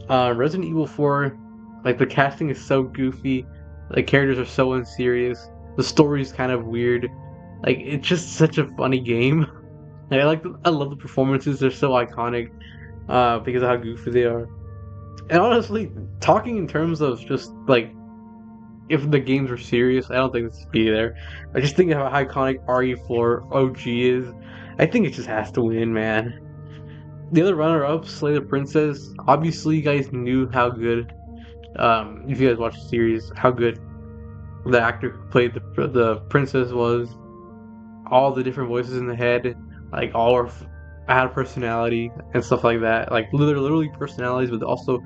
Resident Evil 4, like the casting is so goofy, the characters are so unserious, the story's kind of weird. Like it's just such a funny game. I love the performances, they're so iconic, because of how goofy they are. And honestly, talking in terms of just like if the games were serious, I don't think this would be there. I just think of how iconic RE4 OG is. I think it just has to win, man. The other runner-up, Slay the Princess. Obviously, you guys knew how good. If you guys watched the series, how good the actor who played the princess was. All the different voices in the head, like all are had personality and stuff like that. Like literally personalities, but also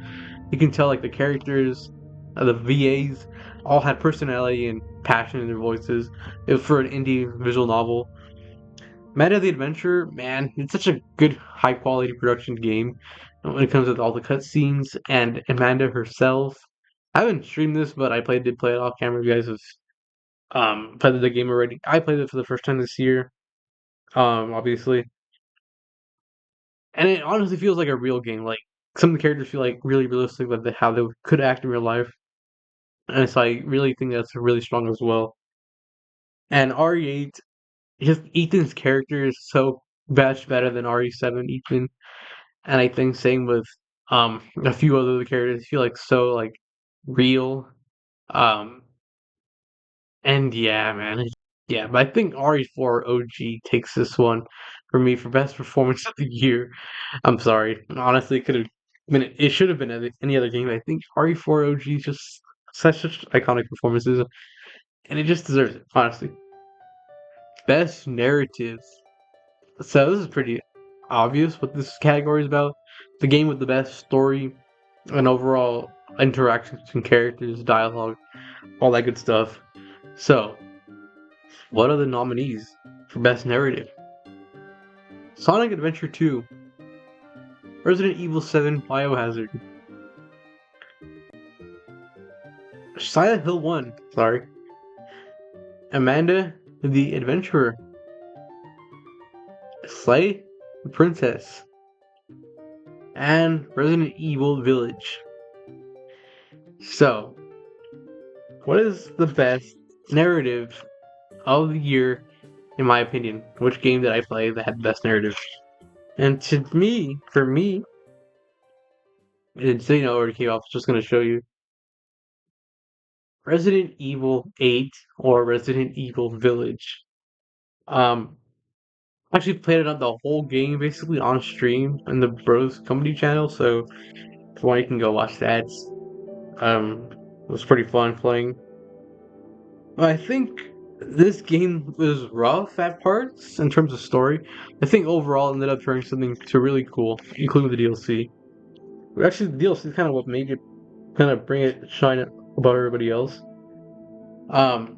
you can tell like the characters, the VAs, all had personality and passion in their voices. It was for an indie visual novel. Meta the Adventure, man, it's such a good, high quality production game when it comes with all the cutscenes and Amanda herself. I haven't streamed this, but did play it off camera. You guys have played the game already. I played it for the first time this year, obviously, and it honestly feels like a real game. Like some of the characters feel like really realistic, like how they could act in real life, and so I really think that's really strong as well. And RE8, just Ethan's character is so much better than RE7 Ethan. And I think same with a few other characters feel like so like real. Um and yeah, man. Yeah, but I think RE4 OG takes this one for me for best performance of the year. I'm sorry. Honestly, it should have been any other game. I think RE4 OG is just such iconic performances and it just deserves it, honestly. Best narrative. So this is pretty obvious what this category is about. The game with the best story and overall interactions between characters, dialogue, all that good stuff. So, what are the nominees for best narrative? Sonic Adventure 2, Resident Evil 7 Biohazard, Silent Hill 1, sorry, Amanda the Adventurer, Slay the Princess, and Resident Evil Village. So, what is the best narrative of the year, in my opinion? Which game did I play that had the best narrative? And for me, it's already came off. Just gonna show you Resident Evil 8 or Resident Evil Village. Um, actually played it on the whole game basically on stream in the Bros Comedy channel. So if you want, you can go watch that. It was pretty fun playing. I think this game was rough at parts in terms of story. I think overall it ended up turning something to really cool, including the DLC. Actually, the DLC is kind of what made it kind of bring it shine it above everybody else. Um,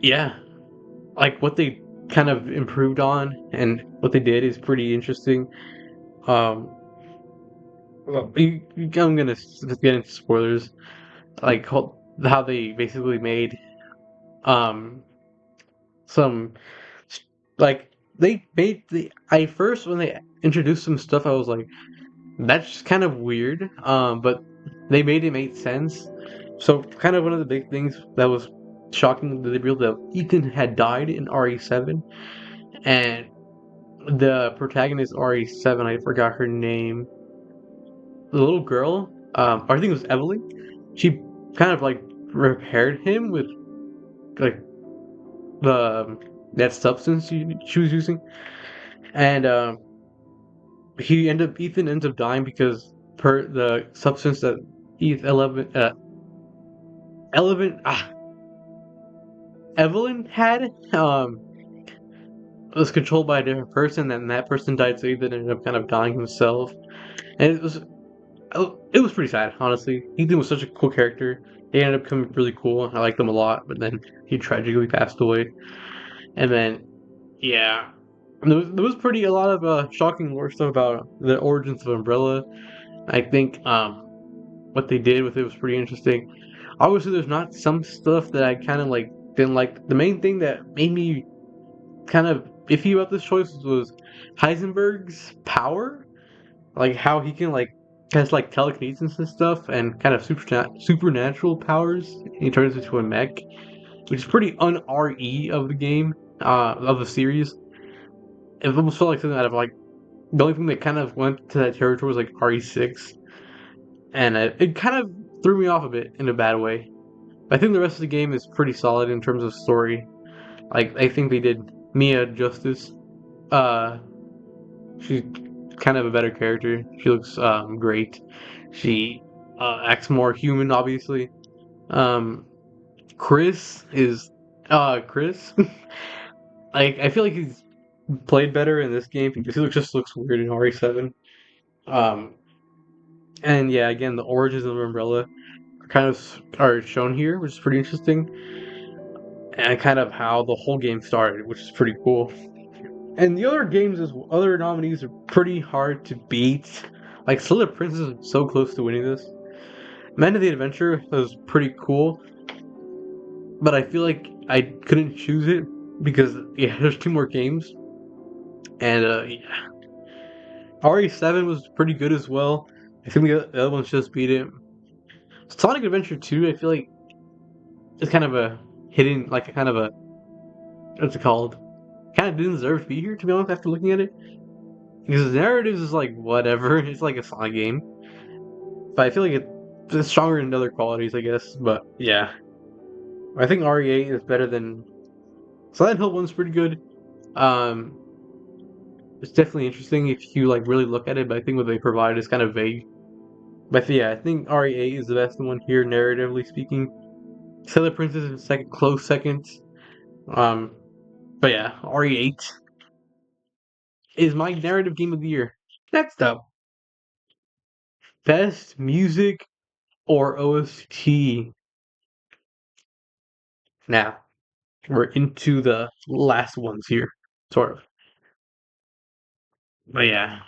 yeah, like what they kind of improved on and what they did is pretty interesting. Um, I'm gonna just get into spoilers, like how they basically made um some like they made the I first when they introduced some stuff I was like that's just kind of weird, but they made it make sense. So kind of one of the big things that was shocking that they revealed that Ethan had died in RE7, and the protagonist RE7, I forgot her name, the little girl, I think it was Evelyn. She kind of like repaired him with like the that substance she was using, and Ethan ends up dying because per the substance that Eth 11 Eleven Evelyn had was controlled by a different person, and that person died, so Ethan ended up kind of dying himself. And it was pretty sad, honestly. Ethan was such a cool character. He ended up becoming really cool. I liked him a lot, but then he tragically passed away. And then yeah, there was pretty a lot of shocking lore stuff about the origins of Umbrella. I think what they did with it was pretty interesting. Obviously, there's not some stuff that I kind of like didn't like. The main thing that made me kind of iffy about this choice was Heisenberg's power, like how he can like has like telekinesis and stuff, and kind of supernatural powers. He turns into a mech, which is pretty un-RE of the game, of the series. It almost felt like something out of like the only thing that kind of went to that territory was like RE6, and it kind of threw me off a bit in a bad way. I think the rest of the game is pretty solid in terms of story. Like I think they did Mia justice. Uh, she's kind of a better character. She looks great. She acts more human, obviously. Um, Chris is Chris. Like I feel like he's played better in this game because just looks weird in RE7. Um, and yeah, again, the origins of Umbrella are kind of are shown here, which is pretty interesting, and kind of how the whole game started, which is pretty cool. And the other games, as other nominees, are pretty hard to beat. Like Solar Princess is so close to winning this. Men of the Adventure was pretty cool, but I feel like I couldn't choose it because yeah, there's two more games, and yeah. RE7 was pretty good as well. I think the other ones just beat it. Sonic Adventure 2, I feel like it's kind of a hidden, like a kind of a what's it called? Kind of didn't deserve to be here, to be honest. After looking at it, because the narratives is like whatever. It's like a Sonic game, but I feel like it's stronger in other qualities, I guess. But yeah, I think RE8 is better than Silent Hill 1's pretty good. Um, it's definitely interesting if you like really look at it, but I think what they provide is kind of vague. But yeah, I think RE8 is the best one here, narratively speaking. Sailor Princess is second, close second. Um, but yeah, RE8 is my narrative game of the year. Next up, best music or OST. Now, we're into the last ones here, sort of. But yeah,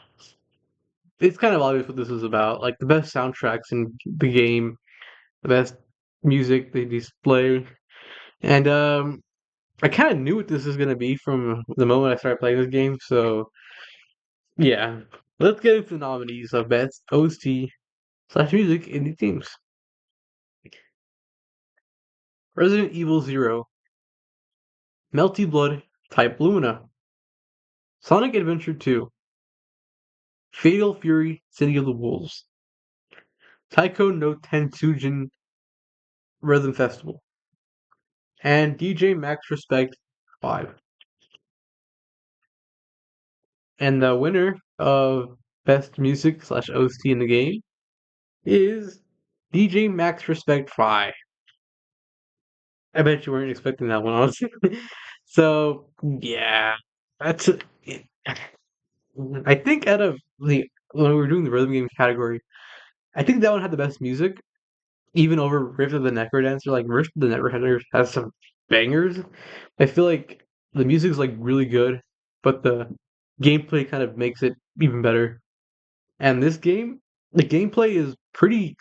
it's kind of obvious what this is about. Like the best soundtracks in the game, the best music they display, and I kind of knew what this is gonna be from the moment I started playing this game. So yeah, let's get into the nominees of best OST slash music indie themes. Resident Evil Zero, Melty Blood, Type Lumina, Sonic Adventure 2, Fatal Fury, City of the Wolves, Taiko no Tensujin Rhythm Festival, and DJ Max Respect 5. And the winner of Best Music slash OST in the game is DJ Max Respect 5. I bet you weren't expecting that one, honestly. So yeah, that's I think out of the when we were doing the rhythm games category, I think that one had the best music, even over Rift of the Necrodancer. Like Rift of the Necrodancer has some bangers. I feel like the music's like really good, but the gameplay kind of makes it even better. And this game, the gameplay is pretty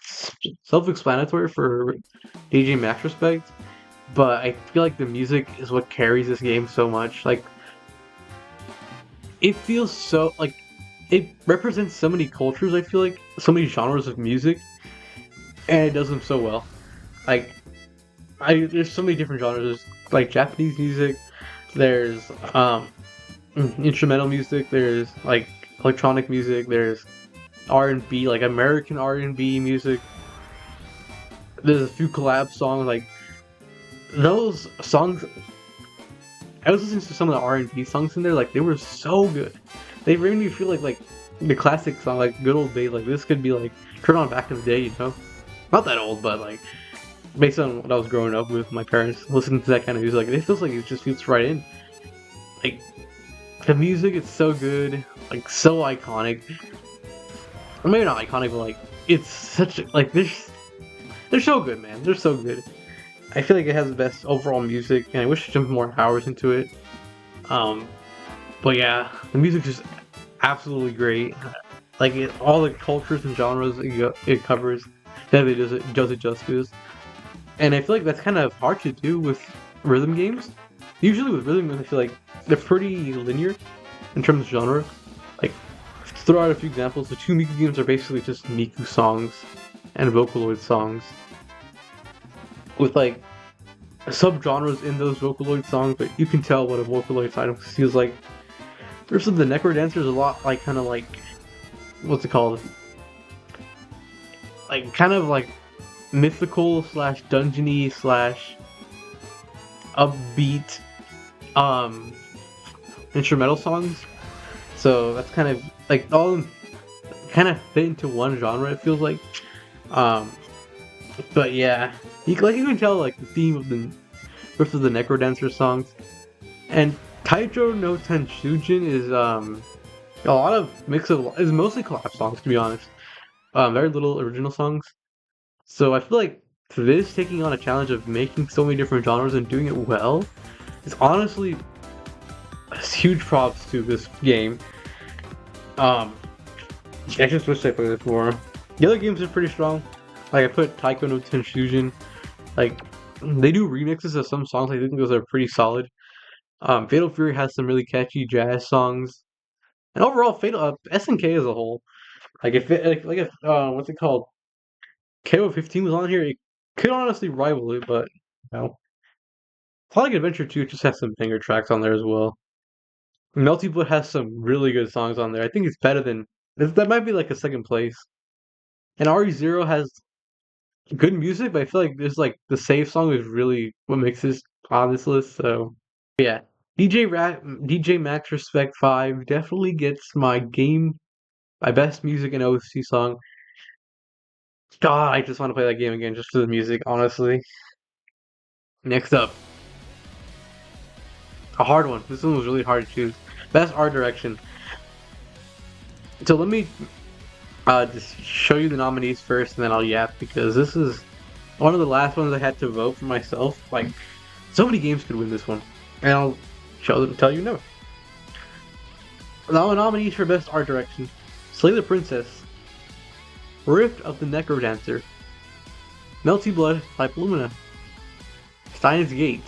self-explanatory for DJ Max respect, but I feel like the music is what carries this game so much. Like it feels so like it represents so many cultures. I feel like so many genres of music, and it does them so well. Like there's so many different genres. There's like Japanese music. There's instrumental music. There's like electronic music. There's R&B, like American R&B music. There's a few collab songs. Like those songs, I was listening to some of the R&B songs in there. Like they were so good. They made me feel like the classic song, like good old days. Like this could be like turned on back in the day, you know? Not that old, but like based on what I was growing up with my parents, listening to that kind of music, like it feels like it just fits right in. Like the music is so good, like so iconic. Or maybe not iconic, but like it's such like they're so good, man. They're so good. I feel like it has the best overall music, and I wish I jumped more hours into it. Um, but yeah, the music is absolutely great. Like all the cultures and genres it covers, definitely does it justice. And I feel like that's kind of hard to do with rhythm games. Usually with rhythm games, I feel like they're pretty linear in terms of genre. Like, to throw out a few examples, the two Miku games are basically just Miku songs and Vocaloid songs. With like subgenres in those Vocaloid songs, but you can tell what a Vocaloid song feels like. Versus the Necrodancer is a lot like kind of like what's it called? Like kind of like mythical slash dungeony slash upbeat instrumental songs. So that's kind of like all kind of fit into one genre. It feels like, um, but yeah, you can tell like the theme of the versus the Necrodancer songs, and Taicho no Tenshujin is a lot of mix of is mostly collab songs to be honest. Very little original songs. So I feel like this taking on a challenge of making so many different genres and doing it well is honestly huge props to this game. Um, I just wish I played this more. The other games are pretty strong. Like I put Taiko no Tenshujin. Like they do remixes of some songs. I think those are pretty solid. Fatal Fury has some really catchy jazz songs, and overall, Fatal SNK as a whole. Like if it, like if what's it called? KO 15 was on here, it could honestly rival it, but you know, Sonic Adventure 2 just has some banger tracks on there as well. Melty Blood has some really good songs on there. I think it's better than that might be like a second place. And RE0 has good music, but I feel like there's like the save song is really what makes this on this list. So yeah, DJ Max Respect 5 definitely gets my best music and OST song. God, I just want to play that game again just for the music, honestly. Next up, a hard one. This one was really hard to choose. Best art direction. So let me just show you the nominees first, and then I'll yap because this is one of the last ones I had to vote for myself. Like, so many games could win this one, and I'll tell you no. The nominees for best art direction: Slay the Princess, Rift of the Necrodancer, Melty Blood, Type Lumina, Steins Gate,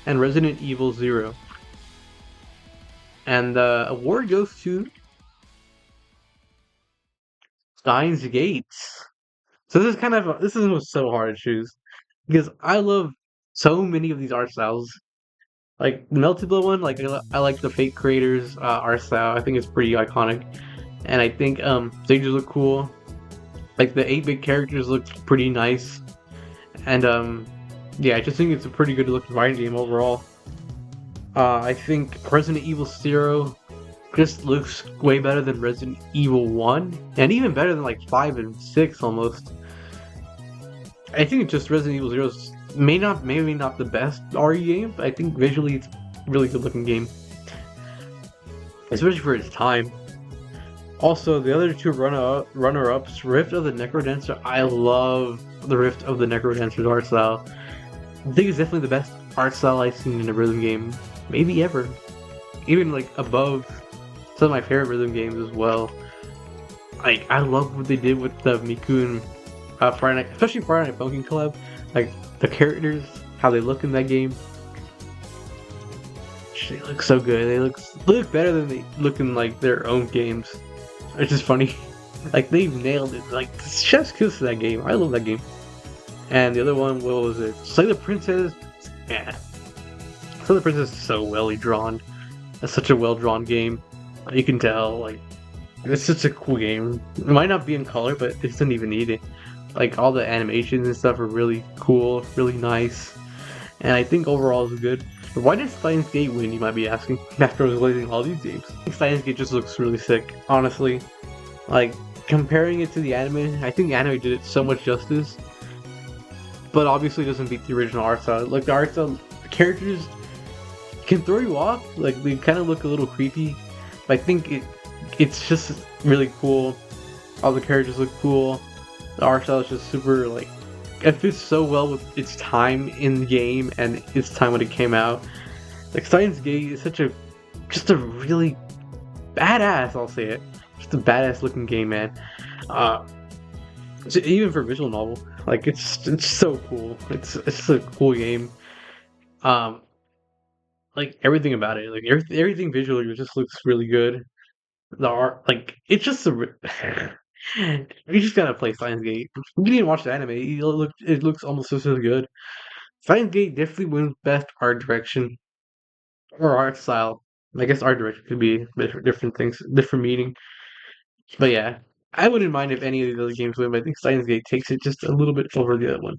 and Resident Evil 0. And the award goes to Steins Gate. So this is so hard to choose because I love so many of these art styles. Like the Melty Blood one, like I like the Fate Creators art style. I think it's pretty iconic, and I think stages look cool. Like the 8-bit characters look pretty nice, and yeah, I just think it's a pretty good looking fighting game overall. I think Resident Evil 0 just looks way better than Resident Evil 1, and even better than like 5 and 6 almost. I think just Resident Evil Zero's maybe not the best RE game, but I think visually it's a really good looking game, especially for its time. Also, the other two runner-ups, Rift of the Necrodancer. I love the Rift of the Necrodancer's art style. I think it's definitely the best art style I've seen in a rhythm game, maybe ever. Even like above some of my favorite rhythm games as well. Like I love what they did with the Miku and Friday Night, especially Friday Night Funkin' collab. Like the characters, how they look in that game. They look so good. They look better than they look in like their own games. Which is funny. Like they've nailed it. Like chef's kiss to that game. I love that game. And the other one, what was it? Slay the Princess. Yeah. Slay the Princess is so well drawn. That's such a well drawn game. You can tell, like, it's such a cool game. It might not be in color, but it doesn't even need it. Like all the animations and stuff are really cool, really nice. And I think overall it's good. But why did Steins Gate win, you might be asking, after releasing all these games? I think Steins Gate just looks really sick, honestly. Like, comparing it to the anime, I think the anime did it so much justice. But obviously it doesn't beat the original art style. Like, the art style, the characters can throw you off. Like, they kind of look a little creepy. But I think it's just really cool. All the characters look cool. The art style is just super, like, it fits so well with its time in the game and its time when it came out. Like Steins Gate is just a really badass, I'll say it. Just a badass looking game, man. Even for visual novel, like it's so cool. It's a cool game. Like everything about it, like everything visually just looks really good. The art, like it's just you just gotta play Steins Gate. You didn't watch the anime. It looks almost just as good. Steins Gate definitely wins best art direction or art style. I guess art direction could be different things, different meaning. But yeah, I wouldn't mind if any of these other games win. But I think Steins Gate takes it just a little bit over the other one.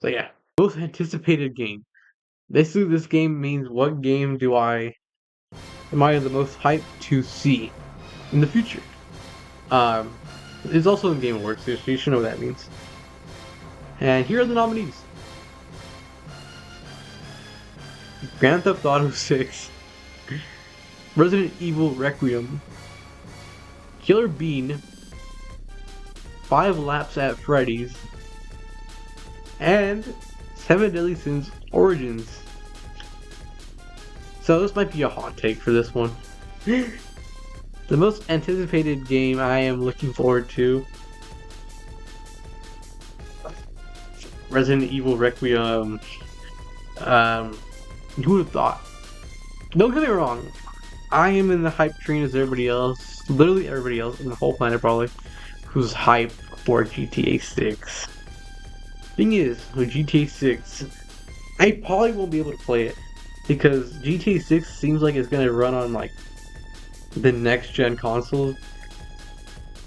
So yeah, most anticipated game. Basically, this game means what game am I the most hyped to see in the future? It's also in Game Awards, so you should know what that means. And here are the nominees: Grand Theft Auto 6, Resident Evil Requiem, Killer Bean, 5 Laps at Freddy's, and 7 Deadly Sins Origins. So this might be a hot take for this one. The most anticipated game I am looking forward to: Resident Evil Requiem. Who would have thought? Don't get me wrong, I am in the hype train as everybody else, literally everybody else on the whole planet probably, who's hyped for GTA 6. Thing is, with GTA 6, I probably won't be able to play it because GTA 6 seems like it's gonna run on like the next gen consoles,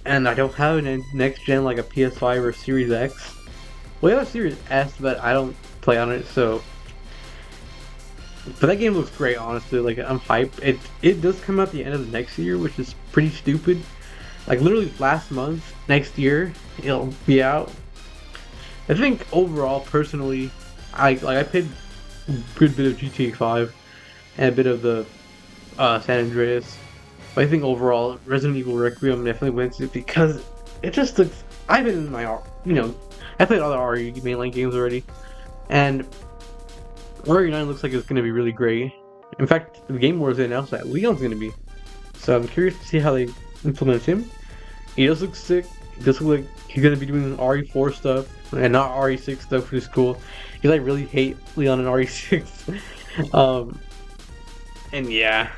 and I don't have a next gen like a PS5 or Series X. We have a Series S, but I don't play on it, so. But that game looks great, honestly. Like I'm hyped. It does come out the end of the next year, which is pretty stupid. Like literally last month, next year it'll be out. I think overall, personally, I played a good bit of GTA 5 and a bit of the San Andreas. But I think overall, Resident Evil Requiem definitely wins it because it just looks. I've been in my, I played all the RE mainline games already, and RE9 looks like it's going to be really great. In fact, the Game Awards they announced that Leon's going to be. So I'm curious to see how they implement him. He does look sick. He does look like he's going to be doing RE4 stuff and not RE6 stuff, which is cool. Because I really hate Leon in RE6. And yeah,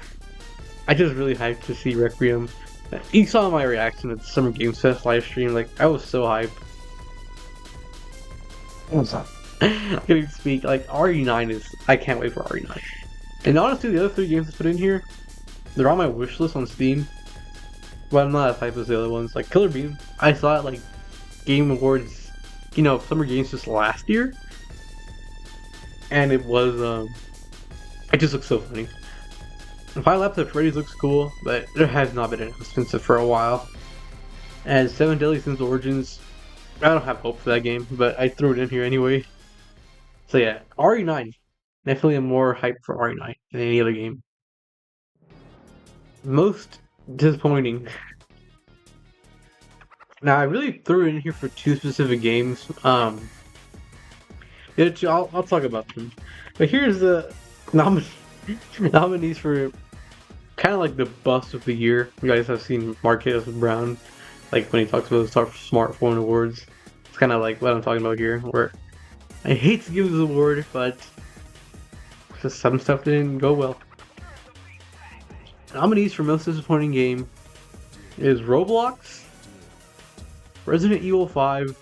I just really hyped to see Requiem. You saw my reaction at the Summer Games Fest live stream. Like, I was so hyped. What's up? I can't even speak. Like, RE9 is. I can't wait for RE9. And honestly, the other 3 games I put in here, they're on my wish list on Steam. But I'm not as hyped as the other ones. Like, Killer Bean, I saw it like Game Awards, Summer Games just last year. And it was, it just looks so funny. 5 Laps at Freddy's looks cool, but there has not been an announcement for a while. And 7 Deadly Sins Origins, I don't have hope for that game, but I threw it in here anyway. So yeah, RE9. Definitely am more hyped for RE9 than any other game. Most disappointing. Now I really threw it in here for two specific games. I'll talk about them. But here's the nomin nominees for kind of like the bust of the year. You guys have seen Marquez Brown, like when he talks about the smartphone awards. It's kind of like what I'm talking about here, where I hate to give this award, but just some stuff didn't go well. Nominees for most disappointing game is Roblox, Resident Evil 5,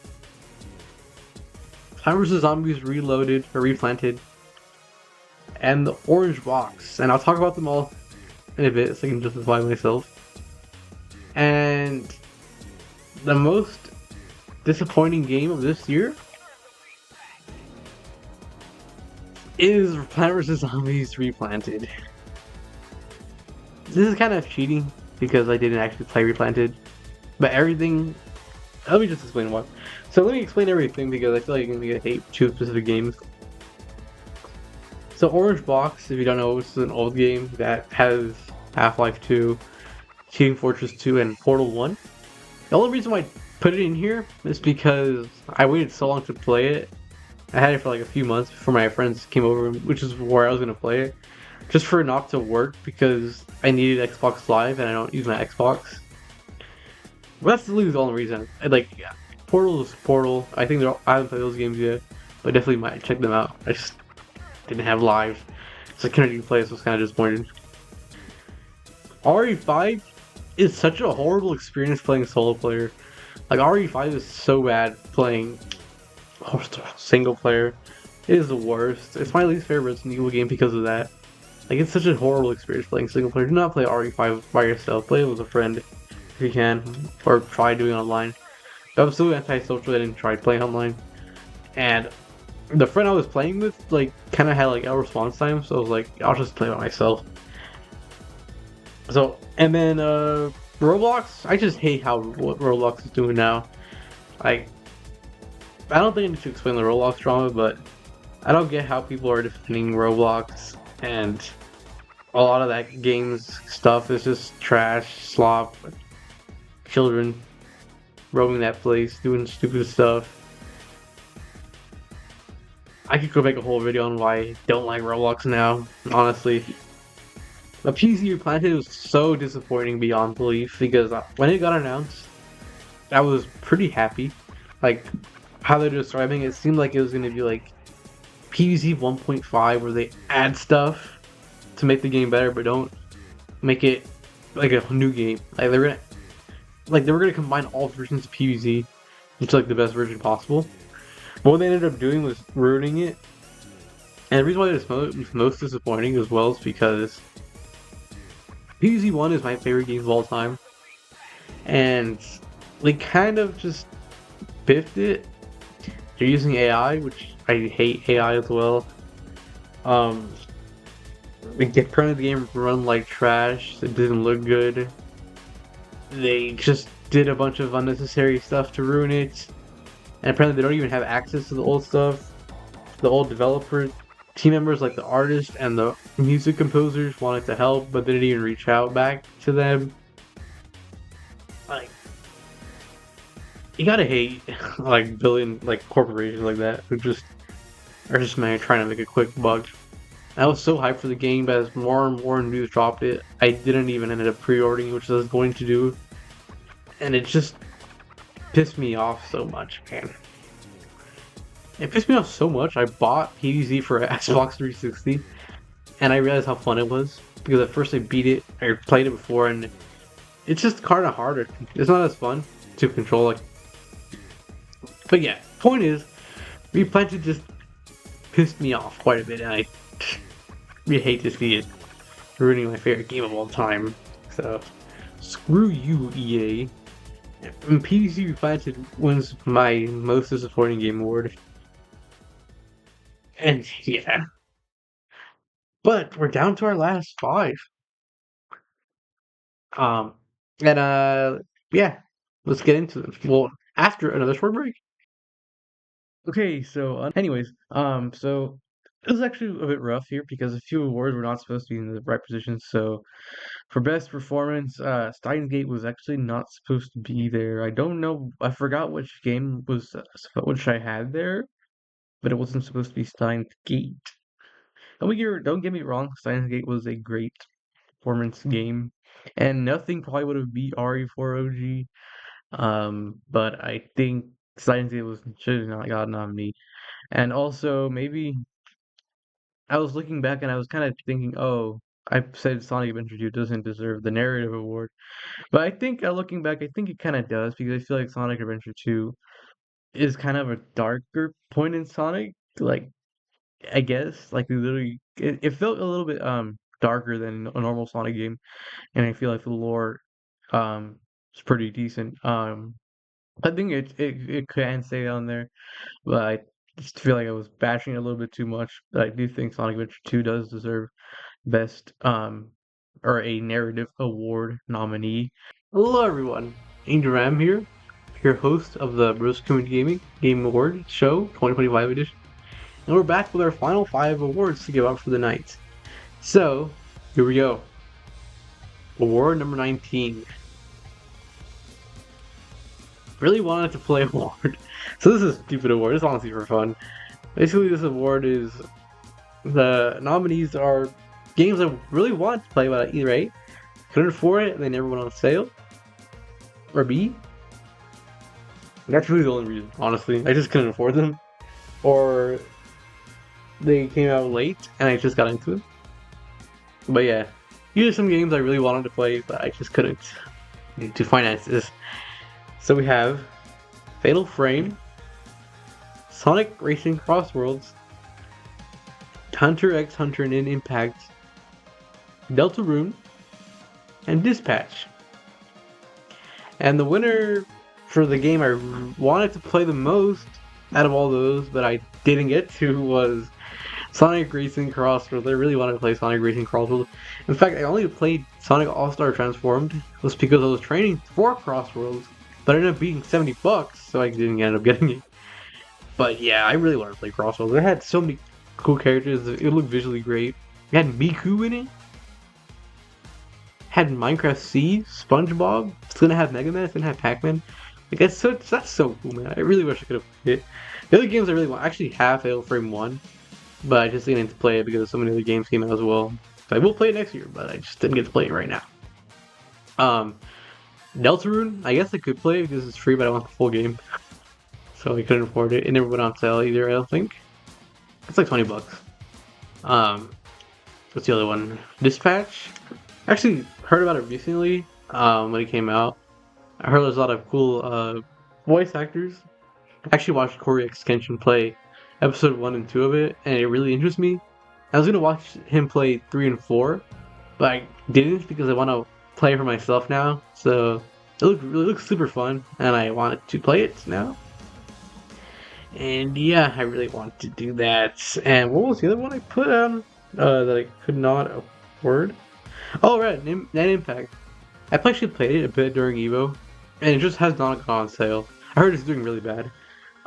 Time vs. Zombies Reloaded or Replanted, and the Orange Box. And I'll talk about them all in a bit so I can justify myself. And the most disappointing game of this year is Plant vs. Zombies Replanted. This is kind of cheating because I didn't actually play Replanted, but everything. Let me just explain what. So let me explain everything because I feel like you're gonna hate two specific games. So Orange Box, if you don't know, it's an old game that has Half-Life 2, Team Fortress 2, and Portal 1. The only reason why I put it in here is because I waited so long to play it. I had it for like a few months before my friends came over, which is where I was gonna play it. Just for it not to work because I needed Xbox Live and I don't use my Xbox. But that's literally the only reason. Yeah, Portal is Portal. I think I haven't played those games yet, but definitely might check them out. I just didn't have Live, so I couldn't even play, so I was kind of disappointed. RE5 is such a horrible experience playing solo player. Like RE5 is so bad playing single player. It is the worst. It's my least favorite Resident Evil game because of that. Like it's such a horrible experience playing single player. Do not play RE5 by yourself. Play it with a friend if you can, or try doing it online. I'm so antisocial I didn't try playing online. And the friend I was playing with like kind of had like a response time, so I was like, I'll just play by myself. So and then Roblox, I just hate how what Roblox is doing now. Like I don't think I need to explain the Roblox drama, but I don't get how people are defending Roblox, and a lot of that game's stuff is just trash, slop, children roaming that place, doing stupid stuff. I could go make a whole video on why I don't like Roblox now, honestly. The PC Replanted was so disappointing beyond belief because when it got announced, I was pretty happy. Like, how they're describing it, seemed like it was going to be like PvZ 1.5 where they add stuff to make the game better but don't make it like a new game. Like they were gonna combine all versions of PvZ into like the best version possible. But what they ended up doing was ruining it. And the reason why it's most disappointing as well is because PvZ 1 is my favorite game of all time. And they kind of just biffed it. They're using AI, which I hate AI as well. They get the game run like trash. It didn't look good. They just did a bunch of unnecessary stuff to ruin it. And apparently they don't even have access to the old stuff. The old developer team members, like the artists and the music composers, wanted to help, but they didn't even reach out back to them. Like, you gotta hate like billion like corporations like that who just are just trying to make a quick buck. I was so hyped for the game, but as more and more news dropped it, I didn't even end up pre-ordering it, which I was going to do, and it just pissed me off so much, man. It pissed me off so much. I bought PvZ for Xbox 360, and I realized how fun it was because at first I beat it, I played it before, and it's just kind of harder. It's not as fun to control, like. But yeah, point is, Replanted just pissed me off quite a bit, and I really hate to see it ruining my favorite game of all time. So, screw you, EA. And PvZ Replanted wins my most disappointing game award. And yeah. But we're down to our last five. Um, and yeah, let's get into them. Well, after another short break. Okay, so so it was actually a bit rough here because a few awards were not supposed to be in the right positions. So for best performance, Steins Gate was actually not supposed to be there. I don't know, I forgot which game was which I had there, but it wasn't supposed to be Steins Gate. Don't get me wrong, Steins Gate was a great performance game, and nothing probably would have beat RE4 OG. But I think Steins Gate was should have not got nominated. And also, maybe I was looking back and I was kind of thinking, oh, I said Sonic Adventure 2 doesn't deserve the narrative award. But I think looking back, I think it kind of does because I feel like Sonic Adventure 2 is kind of a darker point in Sonic. Like, I guess, like it felt a little bit darker than a normal Sonic game, and I feel like the lore is pretty decent. I think it can stay on there. But I just feel like I was bashing it a little bit too much. But I do think Sonic Adventure 2 does deserve best or a narrative award nominee. Hello everyone, Angel Ram here, your host of the Bros Community Gaming Game Award Show 2025 edition. And we're back with our final 5 awards to give out for the night. So, here we go. Award number 19. Really wanted to play award. So this is a stupid award, it's honestly for fun. Basically, this award is the nominees are games I really wanted to play, but either A, couldn't afford it and they never went on sale, or B, that's really the only reason, honestly. I just couldn't afford them, or they came out late and I just got into them. But yeah, these are some games I really wanted to play, but I just couldn't due to finances. So we have Fatal Frame, Sonic Racing Crossworlds, Hunter x Hunter and Impact, Deltarune, and Dispatch. And the winner for the game I wanted to play the most out of all those, but I didn't get to, was Sonic Racing Crossworlds. I really wanted to play Sonic Racing Crossworlds. In fact, I only played Sonic All-Star Transformed was because I was training for Crossworlds, but I ended up being $70, so I didn't end up getting it. But yeah, I really wanted to play Crossworlds. It had so many cool characters. It looked visually great. It had Miku in it. Had Minecraft C, SpongeBob. It's gonna have Mega Man. It's gonna have Pac-Man. Like that's so cool, man. I really wish I could have played it. The other games I really want, I actually have Fatal Frame 1, but I just didn't get to play it because so many other games came out as well. So I will play it next year, but I just didn't get to play it right now. Deltarune, I guess I could play it because it's free, but I want the full game, so I couldn't afford it. It never went on sale either, I don't think. It's like $20. What's the other one? Dispatch. I actually heard about it recently when it came out. I heard there's a lot of cool voice actors. I actually watched Corey X Kenshin play episode 1 and 2 of it, and it really interests me. I was gonna watch him play 3 and 4, but I didn't because I want to play for myself now. So it looks super fun, and I wanted to play it now. And yeah, I really want to do that. And what was the other one I put on that I could not afford? Oh right, Net Impact. I actually played it a bit during Evo, and it just has not gone on sale. I heard it's doing really bad.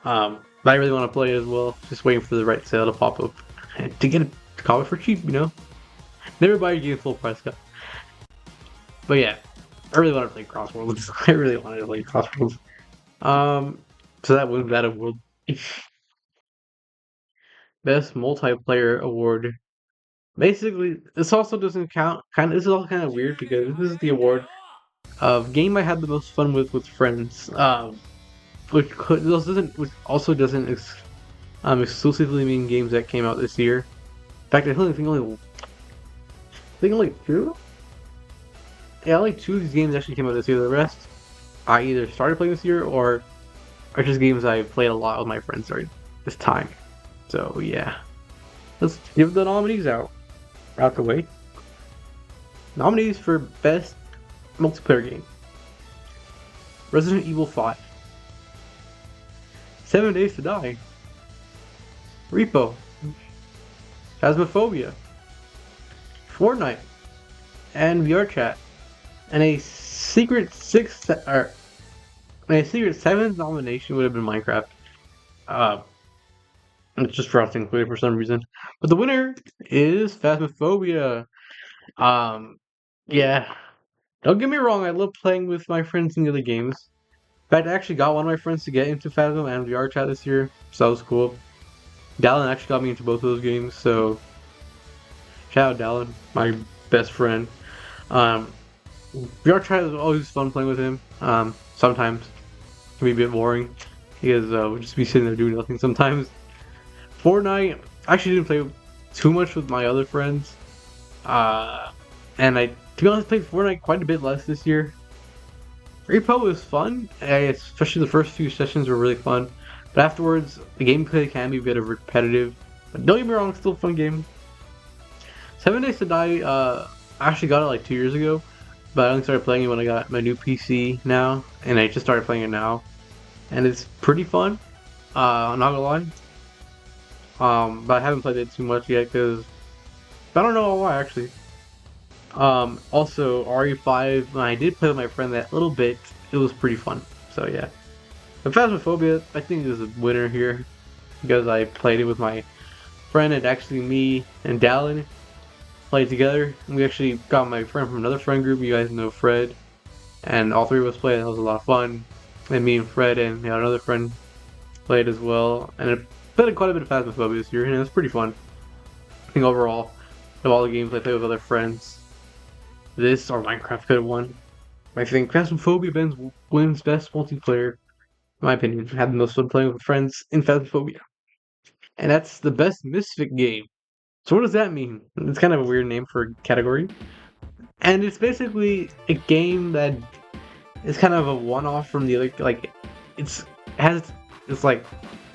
But I really want to play it as well. Just waiting for the right sale to pop up and to get a copy for cheap, you know. Never buy a game full price, guys. But yeah, I really want to play Crossworlds. I really wanted to play Crossworlds. So that was that award. Best multiplayer award. Basically, this also doesn't count. This is all kind of weird because this is the award of game I had the most fun with friends. Which also doesn't exclusively mean games that came out this year. In fact, I think only two. Yeah, only 2 of these games actually came out this year. The rest, I either started playing this year or are just games I played a lot with my friends during this time. So yeah, let's give the nominees out the way. Nominees for best multiplayer game: Resident Evil 5, 7 Days to Die, Repo, Phasmophobia, Fortnite, and VR Chat, and a secret 7th nomination would have been Minecraft. It's just frosting clear for some reason. But the winner is Phasmophobia. Um, yeah. Don't get me wrong, I love playing with my friends in the other games. In fact, I actually got one of my friends to get into Phasmo and VR chat this year, so that was cool. Dallin actually got me into both of those games, so shout out Dallin, my best friend. Um, VR chat is always fun playing with him. Sometimes it can be a bit boring because we'll just be sitting there doing nothing sometimes. Fortnite, I actually didn't play too much with my other friends. Uh, and I, to be honest, played Fortnite quite a bit less this year. Repo was fun, especially the first few sessions were really fun. But afterwards, the gameplay can be a bit of repetitive. But don't get me wrong, it's still a fun game. 7 Days to Die, I actually got it like 2 years ago, but I only started playing it when I got my new PC now, and I just started playing it now. And it's pretty fun, I'm not gonna lie. But I haven't played it too much yet because I don't know why actually. Also RE5, when I did play with my friend that little bit, it was pretty fun. So yeah. But Phasmophobia, I think is a winner here because I played it with my friend and actually me and Dallin played together. And we actually got my friend from another friend group. You guys know Fred, and all three of us played. That was a lot of fun. And me and Fred and another friend played as well. And I played quite a bit of Phasmophobia this year, and it was pretty fun. I think overall, of all the games I played with other friends, this or Minecraft could have won. I think Phasmophobia wins best multiplayer, in my opinion. I had the most fun playing with friends in Phasmophobia. And that's the best Misfit game. So what does that mean? It's kind of a weird name for a category. And it's basically a game that is kind of a one-off from the other, like, it's has it's like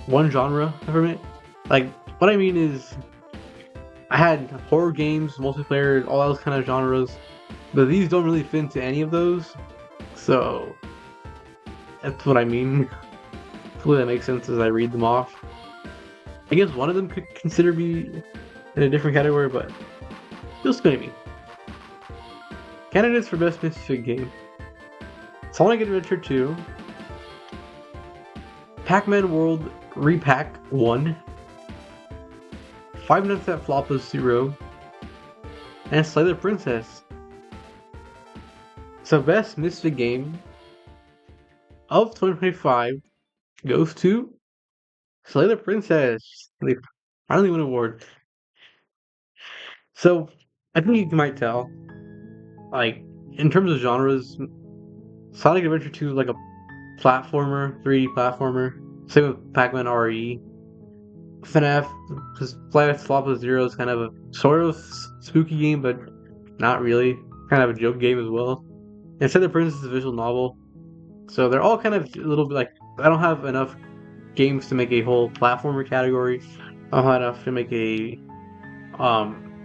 one genre from it. Like, what I mean is, I had horror games, multiplayer, all those kind of genres, but these don't really fit into any of those. So that's what I mean. Hopefully that makes sense as I read them off. I guess one of them could consider be in a different category, but still spinning me. Candidates for Best Misfit Game: Sonic Adventure 2, Pac-Man World Repack 1, Five Nights at Flappers 0, and Slay the Princess. So Best Misfit Game of 2025 goes to Slay the Princess. They finally won an award. So I think you might tell, like, in terms of genres, Sonic Adventure 2 is like a platformer, 3D platformer. Same with Pac-Man RE. FNAF, because Flash Flop Zero is kind of a sort of spooky game, but not really. Kind of a joke game as well. Instead, the Princess is a visual novel, so they're all kind of a little bit like, I don't have enough games to make a whole platformer category. I don't have enough to make a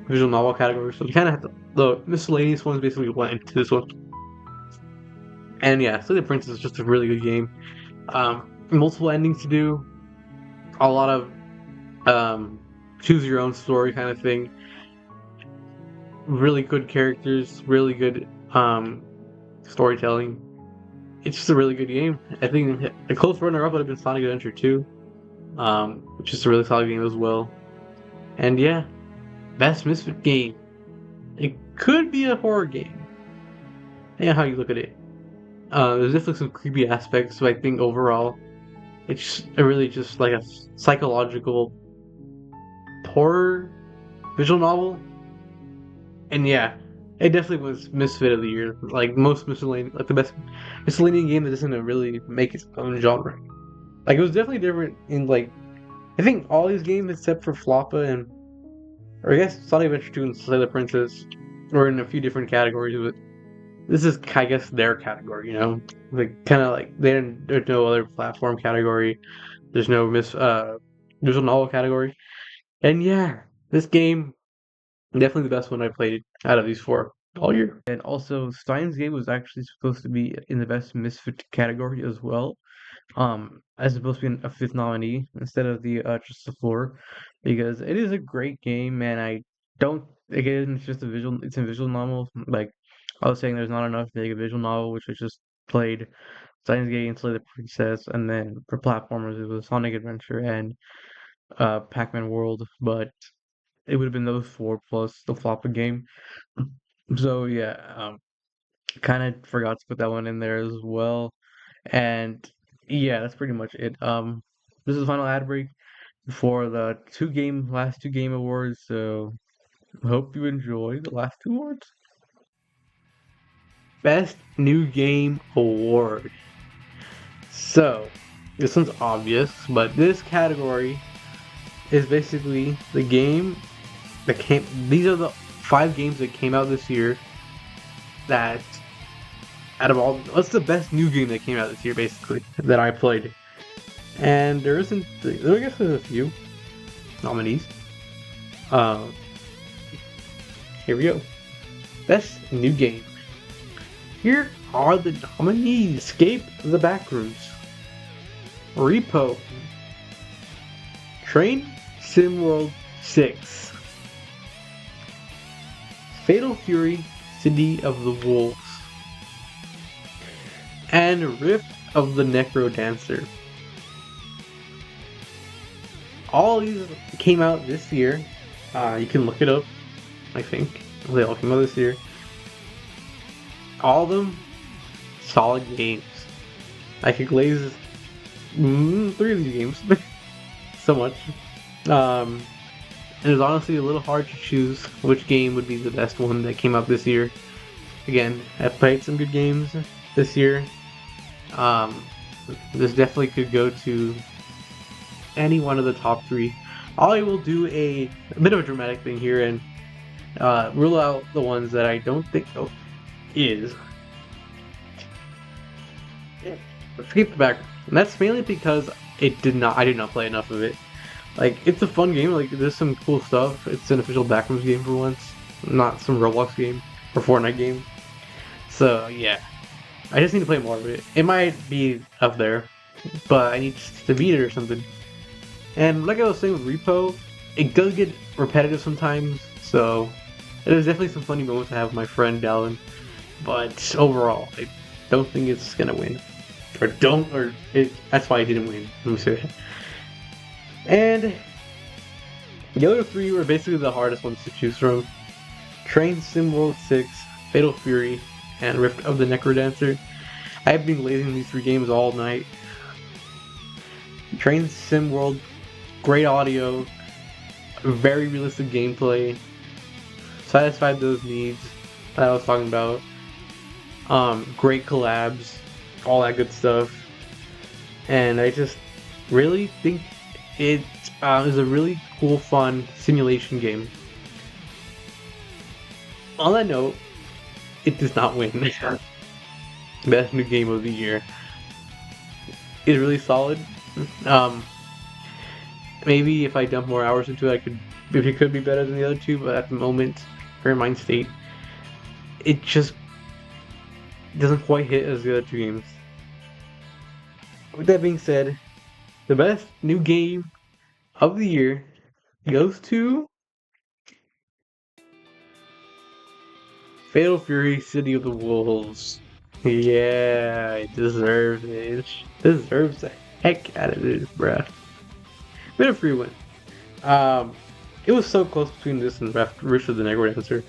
visual novel category, so we kind of have to, the miscellaneous ones basically went into this one. And yeah, so the Princess is just a really good game. Multiple endings to do, a lot of choose your own story kind of thing. Really good characters, really good storytelling. It's just a really good game. I think a close runner-up would have been Sonic Adventure 2, which is a really solid game as well. And yeah, best Misfit game. It could be a horror game. Yeah, how you look at it. There's definitely some creepy aspects, but I think overall, it's really just like a psychological horror visual novel. And yeah, it definitely was Misfit of the Year. Like most miscellaneous, like the best miscellaneous game that doesn't really make its own genre. Like it was definitely different in like, I think all these games except for Floppa and, or I guess Sonic Adventure 2 and Slay the Princess were in a few different categories, but this is I guess their category, you know? Like kind of like there's no other platform category. There's no visual novel category. And yeah, this game definitely the best one I played out of these four all year. And also, Steins Gate was actually supposed to be in the best misfit category as well. As supposed to be a fifth nominee instead of the just the floor, because it is a great game, and I don't. Again, it's just a visual. It's a visual novel. Like I was saying, there's not enough to make a visual novel, which I just played Steins Gate and Slay the Princess, and then for platformers it was Sonic Adventure and Pac-Man World, but it would have been those four plus the Floppa game. So yeah, kind of forgot to put that one in there as well. And yeah, that's pretty much it. This is the final ad break for the last two game awards. So hope you enjoy the last two awards. Best New Game Award. So this one's obvious, but this category is basically the game that came. These are the five games that came out this year. That out of all, what's the best new game that came out this year, basically that I played? And there isn't. I guess there's a few nominees. Uh, Here we go. Best new game. Here are the nominees: Escape the Backrooms, Repo, Train Sim World 6, Fatal Fury City of the Wolves, and Rift of the Necro Dancer. All these came out this year. You can look it up, I think. They all came out this year. All of them solid games. I could glaze three of these games so much. And it was honestly a little hard to choose which game would be the best one that came out this year. Again, I've played some good games this year. This definitely could go to any one of the top three. I will do a bit of a dramatic thing here and rule out the ones that I don't think is. Escape the Back. And that's mainly because I did not play enough of it. Like, it's a fun game, like, there's some cool stuff. It's an official Backrooms game for once, not some Roblox game or Fortnite game. So, yeah. I just need to play more of it. It might be up there, but I need to beat it or something. And like I was saying with Repo, it does get repetitive sometimes, so there's definitely some funny moments I have with my friend Dallin. But overall, I don't think it's gonna win. That's why I didn't win. Let me say that. And the other three were basically the hardest ones to choose from. Train Sim World 6, Fatal Fury, and Rift of the Necrodancer. I've been glazing these three games all night. Train Sim World, great audio, very realistic gameplay, satisfied those needs that I was talking about. Great collabs, all that good stuff. And I just really think it is a really cool, fun simulation game. On that note, it does not win Best New Game of the Year. It's really solid. Maybe if I dump more hours into it, it could be better than the other two. But at the moment, current mind state, it just doesn't quite hit as the other two games. With that being said, the best new game of the year goes to Fatal Fury City of the Wolves. Yeah, it deserves it. It deserves the heck out of it, bruh. Bit of free win. It was so close between this and Rift of the Necrodancer.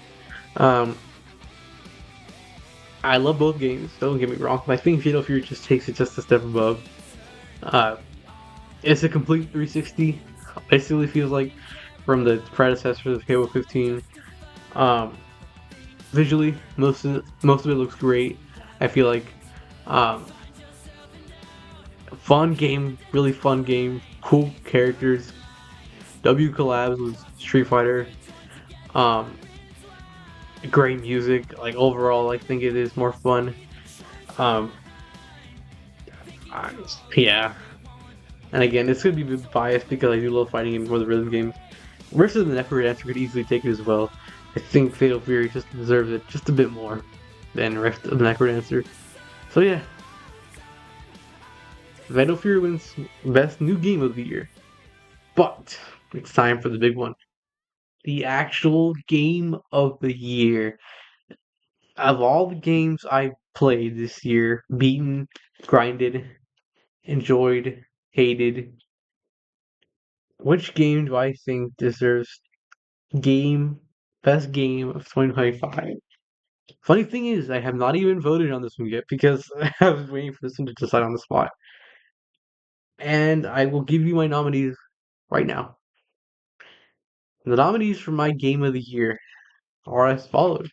I love both games, don't get me wrong, but I think Fatal Fury just takes it just a step above. It's a complete 360. Basically feels like from the predecessors of Halo 15. Visually, most of it looks great. I feel like fun game, really fun game, cool characters. W collabs with Street Fighter. Great music. Like overall, I think it is more fun. Yeah. And again, it's gonna be biased because I do love fighting games more than rhythm games. Versus the Necrodancer could easily take it as well. I think Fatal Fury just deserves it just a bit more than Rift of the Necrodancer. So yeah. Fatal Fury wins Best New Game of the Year. But it's time for the big one. The actual Game of the Year. Of all the games I played this year, beaten, grinded, enjoyed, hated, Which game do I think deserves game best game of 2025? Funny thing is, I have not even voted on this one yet because I was waiting for this one to decide on the spot. And I will give you my nominees right now. The nominees for my game of the year are as follows: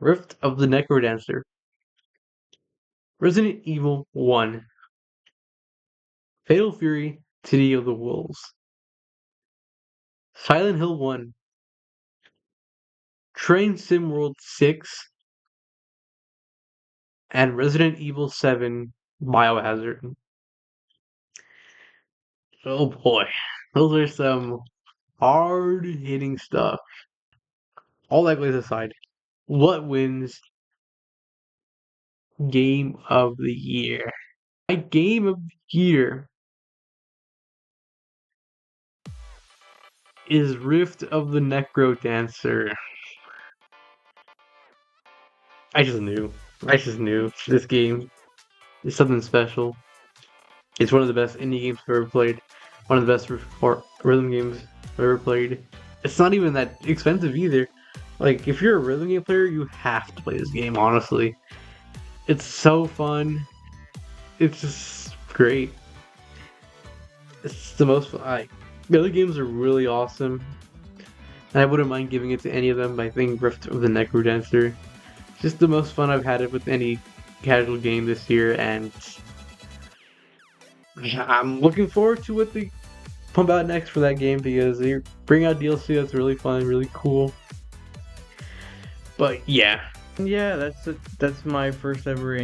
Rift of the Necrodancer, Resident Evil 1, Fatal Fury, City of the Wolves, Silent Hill 1, Train Sim World 6, and Resident Evil 7 Biohazard. Oh boy, those are some hard hitting stuff. All that goes aside, what wins Game of the Year? My Game of the Year is Rift of the Necro Dancer. I just knew. I just knew this game is something special. It's one of the best indie games I've ever played. One of the best rhythm games I've ever played. It's not even that expensive either. Like, if you're a rhythm game player, you have to play this game, honestly. It's so fun. It's just great. It's the most fun. The other games are really awesome. And I wouldn't mind giving it to any of them, but I think Rift of the Necrodancer. It's just the most fun I've had it with any casual game this year, and I'm looking forward to what they pump out next for that game because they bring out DLC that's really fun, really cool. But yeah, yeah, that's my first ever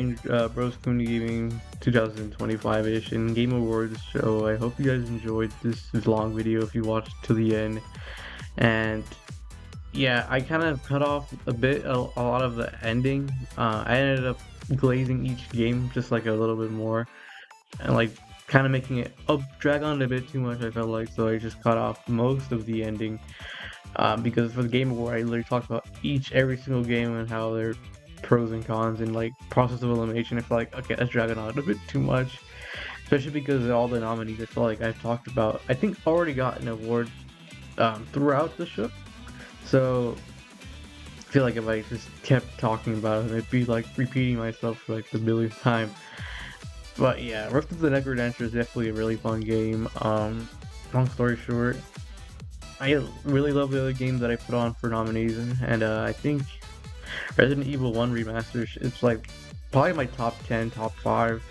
Bros Community Gaming 2025 edition Game Awards show. I hope you guys enjoyed this long video if you watched to the end. And yeah, I kind of cut off a lot of the ending. I ended up glazing each game just like a little bit more, and like kind of making it drag on a bit too much. I felt like, so I just cut off most of the ending. Because for the Game Award, I literally talked about every single game and how their pros and cons and like process of elimination. I feel like, okay, that's dragging on a bit too much, especially because all the nominees I feel like I've talked about, I think already got an award throughout the show. So I feel like if I just kept talking about it, it'd be like repeating myself for like the millionth time. But yeah, Rift of the Necrodancer is definitely a really fun game. Long story short, I really love the other games that I put on for nominees, and I think Resident Evil 1 Remastered, it's like probably my top 10, top 5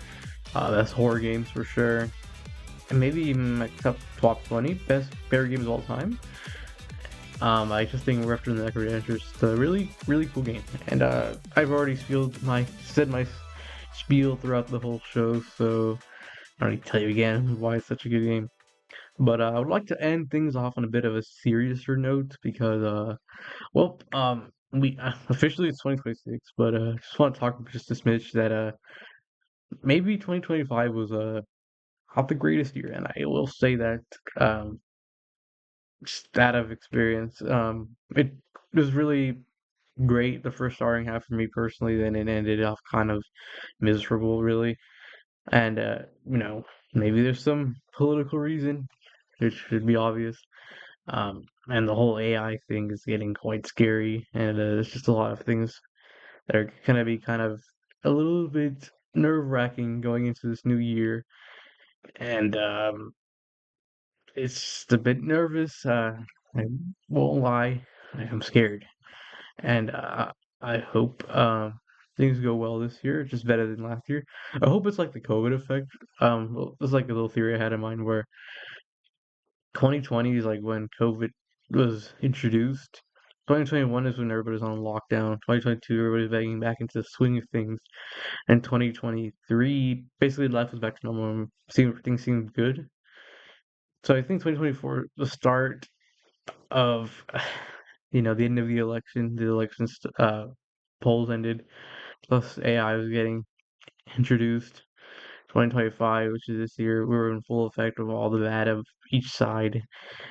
best horror games for sure. And maybe even my top 20 best bear games of all time. I just think Rift of the Necrodancer is a really, really cool game. And I've already said my spiel throughout the whole show, so I don't need to tell you again why it's such a good game. But I would like to end things off on a bit of a seriouser note because, we officially it's 2026, but just want to talk just a smidge that maybe 2025 was not the greatest year, and I will say that um, just out of experience, it was really great the first starting half for me personally. Then it ended off kind of miserable, really, and maybe there's some political reason. It should be obvious. And the whole AI thing is getting quite scary, and there's just a lot of things that are gonna be kind of a little bit nerve-wracking going into this new year. And it's a bit nervous. I won't lie, I am scared, and I hope things go well this year, just better than last year. I hope it's like the COVID effect. Well, it's like a little theory I had in mind where 2020 is like when COVID was introduced. 2021 is when everybody's on lockdown. 2022, everybody's getting back into the swing of things. And 2023, basically life was back to normal. And things seemed good. So I think 2024, the start of, the end of the elections, polls ended, plus AI was getting introduced. 2025, which is this year, we were in full effect of all the bad of each side.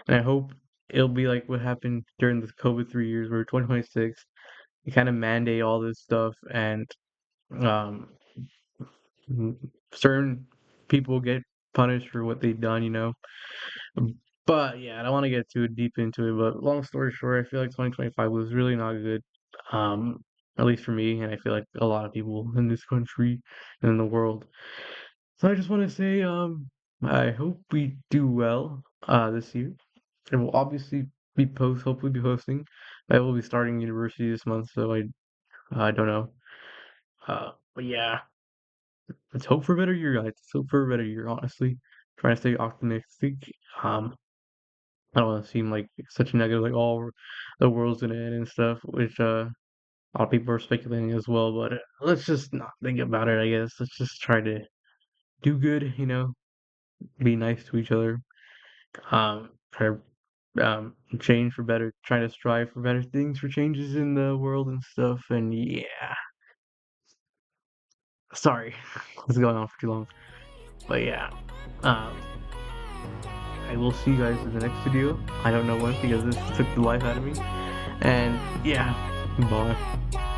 And I hope it'll be like what happened during the COVID 3 years, where 2026, you kind of mandate all this stuff, and um, certain people get punished for what they've done, you know. But yeah, I don't want to get too deep into it. But long story short, I feel like 2025 was really not good. Um, at least for me, and I feel like a lot of people in this country and in the world. So I just want to say, I hope we do well this year. And we'll obviously hopefully be hosting. I will be starting university this month, so I don't know. But yeah, let's hope for a better year, guys. Let's hope for a better year. Honestly, trying to stay optimistic. Um, I don't want to seem like such a negative, like all the world's gonna end and stuff, which a lot of people are speculating as well. But let's just not think about it. I guess let's just try to do good. You know, be nice to each other. Try to change for better, trying to strive for better things, for changes in the world and stuff. And yeah, sorry, this is going on for too long. But yeah, um, I will see you guys in the next video. I don't know when because this took the life out of me. And yeah, bye.